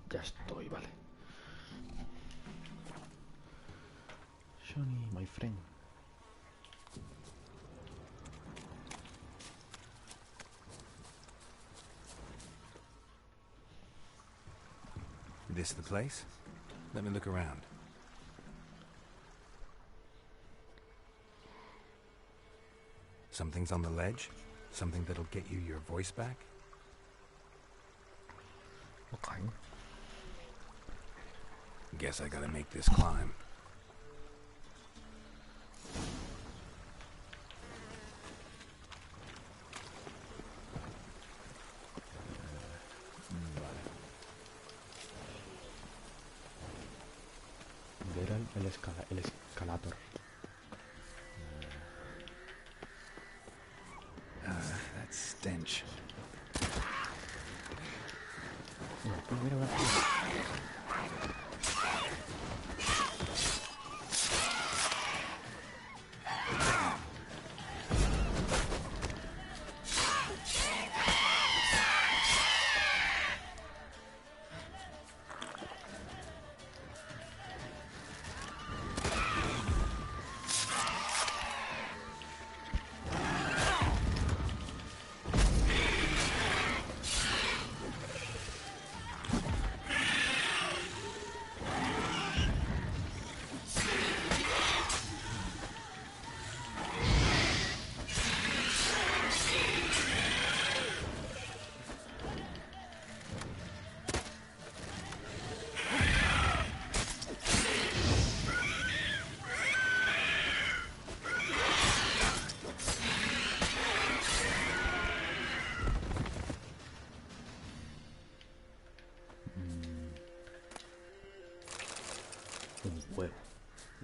Ya estoy, vale. Johnny, my friend. This the place? Let me look around. Something's on the ledge? Something that'll get you your voice back? Okay. Guess I gotta make this climb. Ver el escalator. That stench. Mira.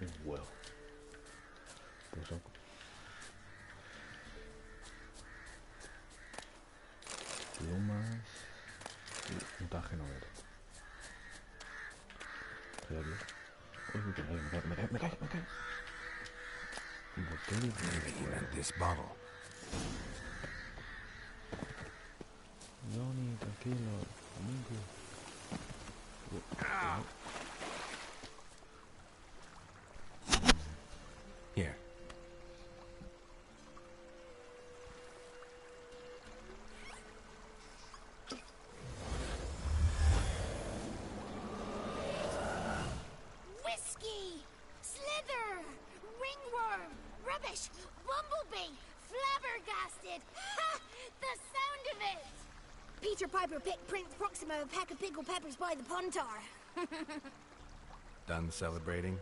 Un huevo. Pues son... Plumas... Y un traje novel. Estoy aquí. Uy, me cae. Maybe at this bottle. Johnny, tranquilo, amigo. Here. Whiskey! Slither! Ringworm! Rubbish! Bumblebee! Flabbergasted! Ha! The sound of it! Peter Piper picked Prince Proxima a pack of pickled peppers by the pontar. Done celebrating?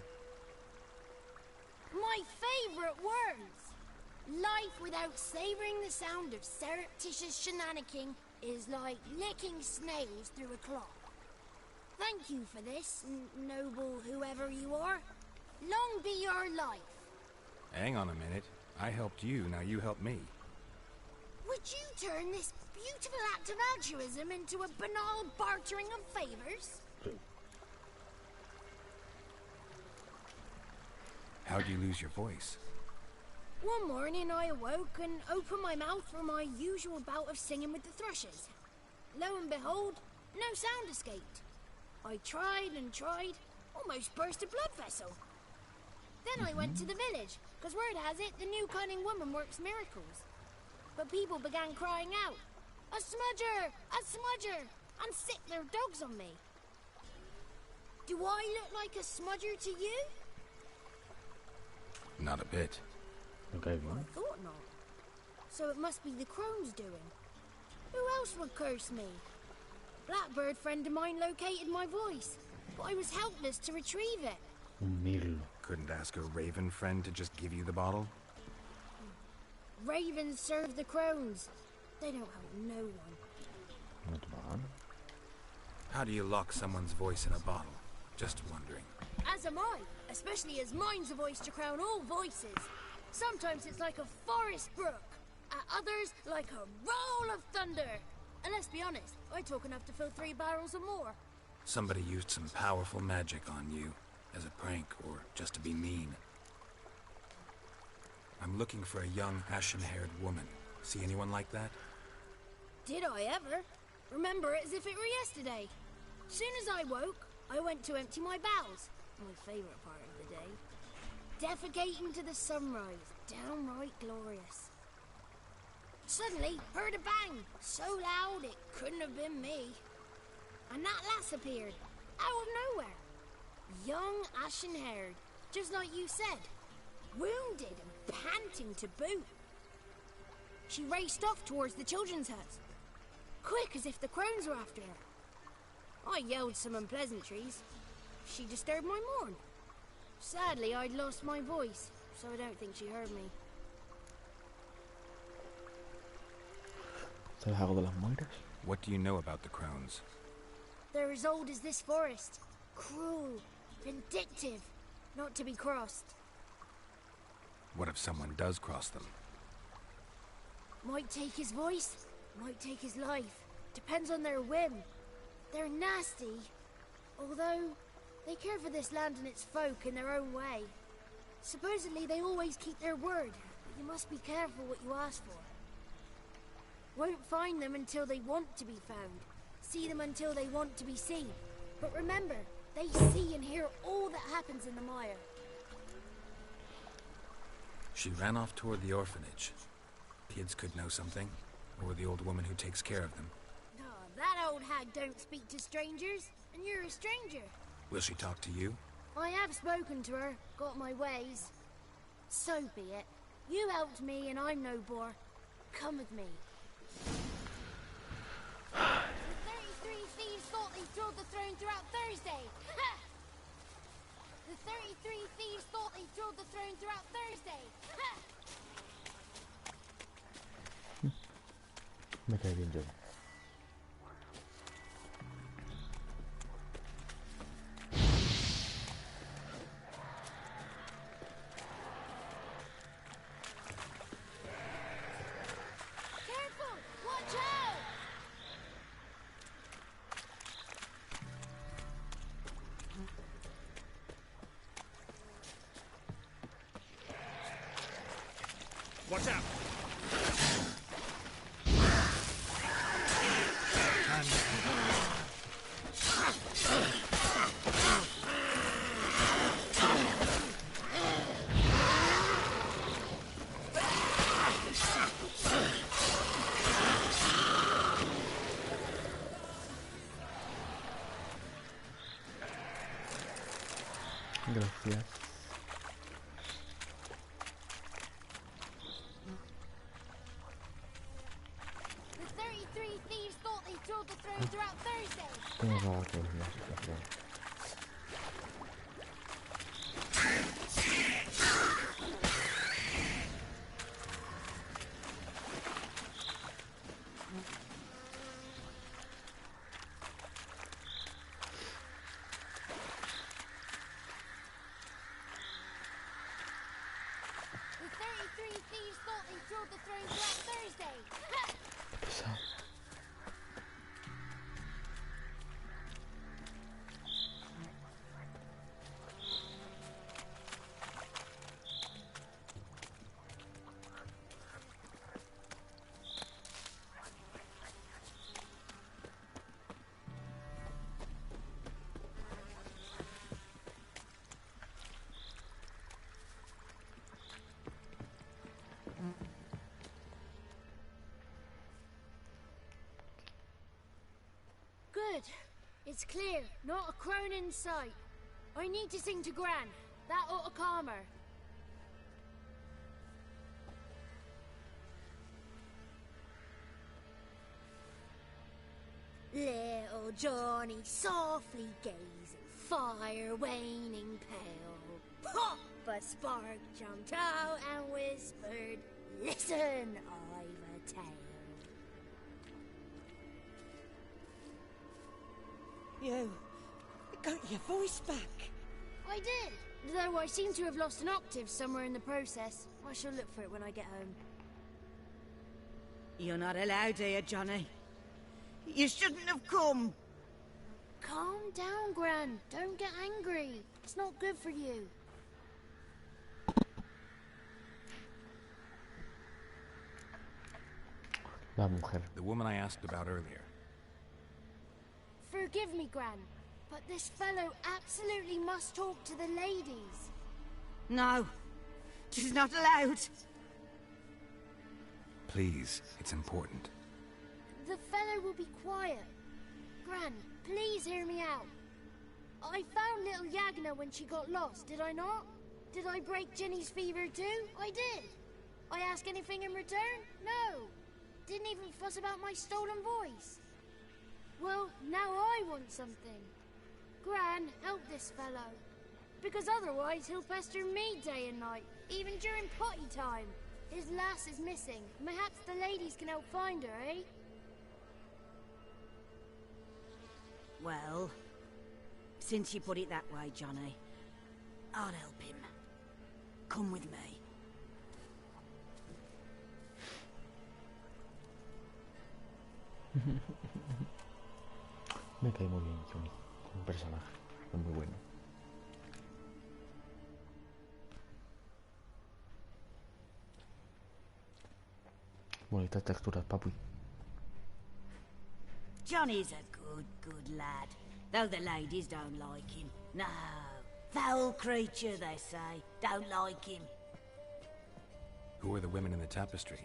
My favourite words! Life without savouring the sound of surreptitious shenanigans is like licking snails through a cloth. Thank you for this, noble whoever you are. Long be your life. Hang on a minute. I helped you, now you help me. Would you turn this beautiful act of altruism into a banal bartering of favours? How'd you lose your voice? One morning I awoke and opened my mouth for my usual bout of singing with the thrushes. Lo and behold, no sound escaped. I tried and tried, almost burst a blood vessel. Then I went to the village, because word has it the new cunning woman works miracles. But people began crying out, "A smudger! A smudger!" and sicked their dogs on me. Do I look like a smudger to you? Not a bit. Okay, I thought not. So it must be the crone's doing. Who else would curse me? Blackbird friend of mine located my voice, but I was helpless to retrieve it. Un mirlo. Couldn't ask a raven friend to just give you the bottle? Ravens serve the crones. They don't help no one. Not bad. How do you lock someone's voice in a bottle? Just wondering. As am I, especially as mine's a voice to crown all voices. Sometimes it's like a forest brook, at others like a roll of thunder. And let's be honest, I talk enough to fill 3 barrels or more. Somebody used some powerful magic on you, as a prank or just to be mean. I'm looking for a young, ashen-haired woman. See anyone like that? Did I ever? Remember it as if it were yesterday. Soon as I woke, I went to empty my bowels. My favourite part of the day. Defecating to the sunrise. Downright glorious. Suddenly, heard a bang. So loud it couldn't have been me. And that lass appeared. Out of nowhere. Young, ashen-haired. Just like you said. Wounded and panting to boot. She raced off towards the children's hut. Quick as if the crones were after her. I yelled some unpleasantries. She disturbed my morn. Sadly, I'd lost my voice, so I don't think she heard me. What do you know about the crones? They're as old as this forest. Cruel, vindictive, not to be crossed. What if someone does cross them? Might take his voice, might take his life. Depends on their whim. They're nasty, although they care for this land and its folk in their own way. Supposedly they always keep their word, but you must be careful what you ask for. Won't find them until they want to be found. See them until they want to be seen. But remember, they see and hear all that happens in the mire. She ran off toward the orphanage. Kids could know something, or the old woman who takes care of them. Oh, that old hag don't speak to strangers, and you're a stranger. Will she talk to you? I have spoken to her, got my ways. So be it. You helped me and I'm no bore. Come with me. The 33 thieves thought they stole the throne throughout Thursday. Ha! The 33 thieves thought they stole the throne throughout Thursday. Ha! Me cae bien yo. Careful! Watch out! Watch out! Gracias. The 33 thieves thought they stole the throne throughout Thursday. ¿Cómo va a quedar la situación? The 33 thieves thought they stole the throne throughout Thursday. Ha! Pesado. Good. It's clear. Not a crone in sight. I need to sing to Gran. That ought to calm her. Little Johnny softly gazing, fire waning pale. Pop! A spark jumped out and whispered, "Listen, I've a tale." You got your voice back. I did, though I seem to have lost an octave somewhere in the process. I shall look for it when I get home. You're not allowed here, Johnny. You shouldn't have come. Calm down, Gran. Don't get angry. It's not good for you. La mujer. The woman I asked about earlier. Forgive me, Gran, but this fellow absolutely must talk to the ladies. No, she's not allowed. Please, it's important. The fellow will be quiet. Gran, please hear me out. I found little Yagna when she got lost, did I not? Did I break Ginny's fever too? I did. I ask anything in return? No. Didn't even fuss about my stolen voice. Well, now I want something. Gran, help this fellow. Because otherwise he'll pester me day and night, even during potty time. His lass is missing. Perhaps the ladies can help find her, eh? Well, since you put it that way, Johnny, I'll help him. Come with me. Me cae muy bien Johnny, como personaje, es muy bueno. Bonitas texturas, papi. Johnny's a good lad, though the ladies don't like him. No, foul creature, they say. Don't like him. Who are the women in the tapestry?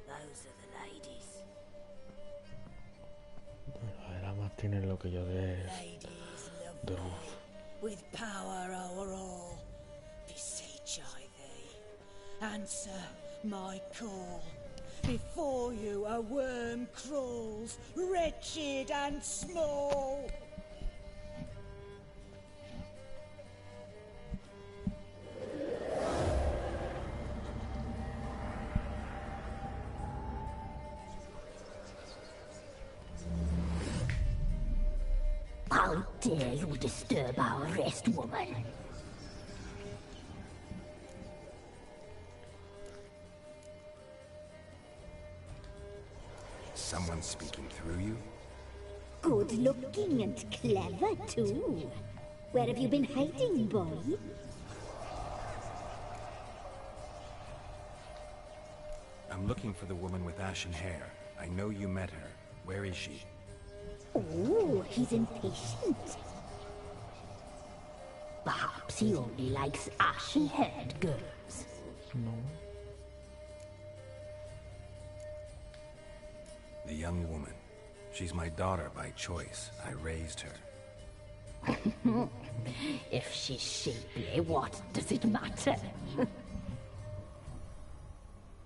Those are the ladies. Era más tiene lo que yo de Ruth. With power over all, beseech I thee, answer my call. Before you a worm crawls, wretched and small. How dare you disturb our rest, woman? Someone speaking through you? Good looking and clever, too. Where have you been hiding, boy? I'm looking for the woman with ashen hair. I know you met her. Where is she? Oh, he's impatient. Perhaps he only likes ashen-haired girls. No. The young woman. She's my daughter by choice. I raised her. If she's shapely, what does it matter?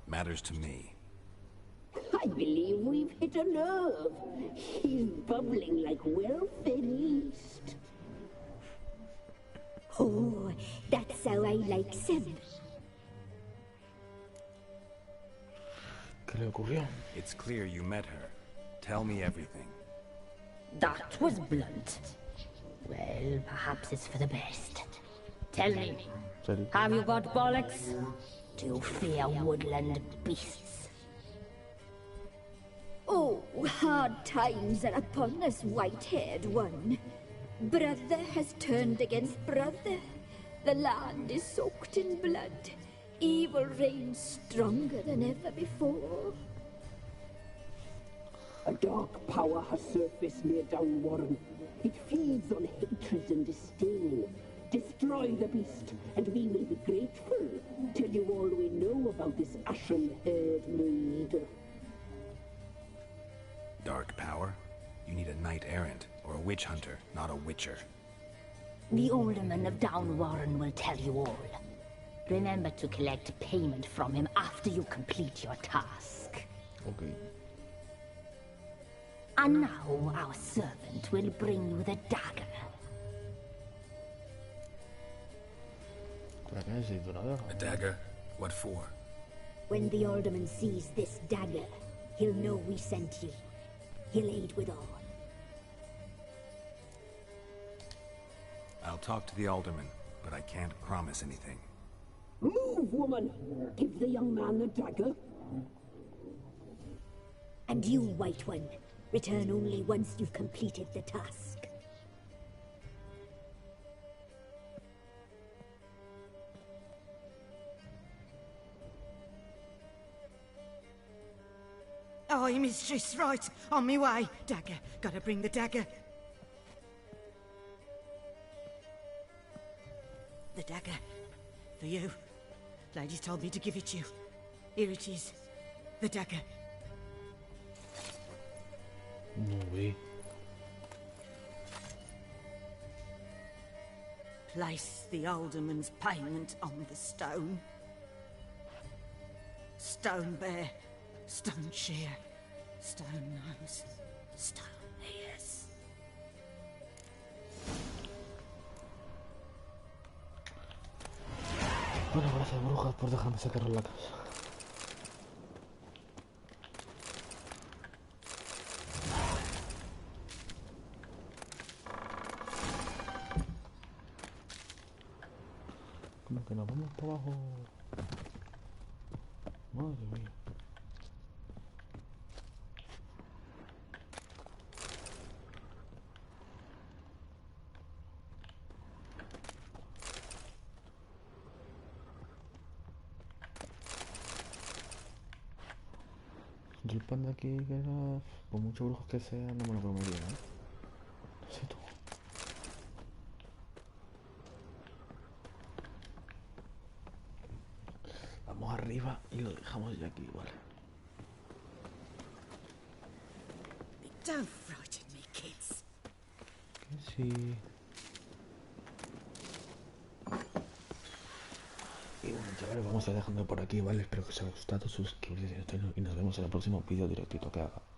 Matters to me. I believe we've hit a nerve. He's bubbling like well-fed yeast. Oh, that's how I like him. ¿Qué le ocurrió? It's clear you met her. Tell me everything. That was blunt. Well, perhaps it's for the best. Tell me, have you got bollocks? Do you fear woodland beasts? Oh, hard times are upon us, white-haired one. Brother has turned against brother. The land is soaked in blood. Evil reigns stronger than ever before. A dark power has surfaced near Downwarren. It feeds on hatred and disdain. Destroy the beast, and we will be grateful. Tell you all we know about this ashen-haired maid. Dark power? You need a knight-errant, or a witch hunter, not a witcher. The alderman of Downwarren will tell you all. Remember to collect payment from him after you complete your task. Okay. And now our servant will bring you the dagger. A dagger? What for? When the alderman sees this dagger, he'll know we sent you. He'll aid with all. I'll talk to the alderman, but I can't promise anything. Move, woman! Give the young man the dagger. And you, White One, return only once you've completed the task. I Aye, mistress, right. On me way. Dagger. Gotta bring the dagger. The dagger. For you. Ladies told me to give it you. Here it is. The dagger. No way. Place the alderman's payment on the stone. Stone bear, stone shear, stone nose, stone ears. Bueno, gracias brujas por dejarme sacar la casa. Como que nos vamos para abajo. Madre mía. Yo el pan de aquí, que era, por muchos brujos que sea, no me lo comería, ¿eh? No sé tú. Vamos arriba y lo dejamos ya aquí, vale. Don't frighten me, kids. Que sí. Y bueno, chavales, vamos a ir dejando por aquí, ¿vale? Espero que os haya gustado, suscribiros y nos vemos en el próximo vídeo directito que haga.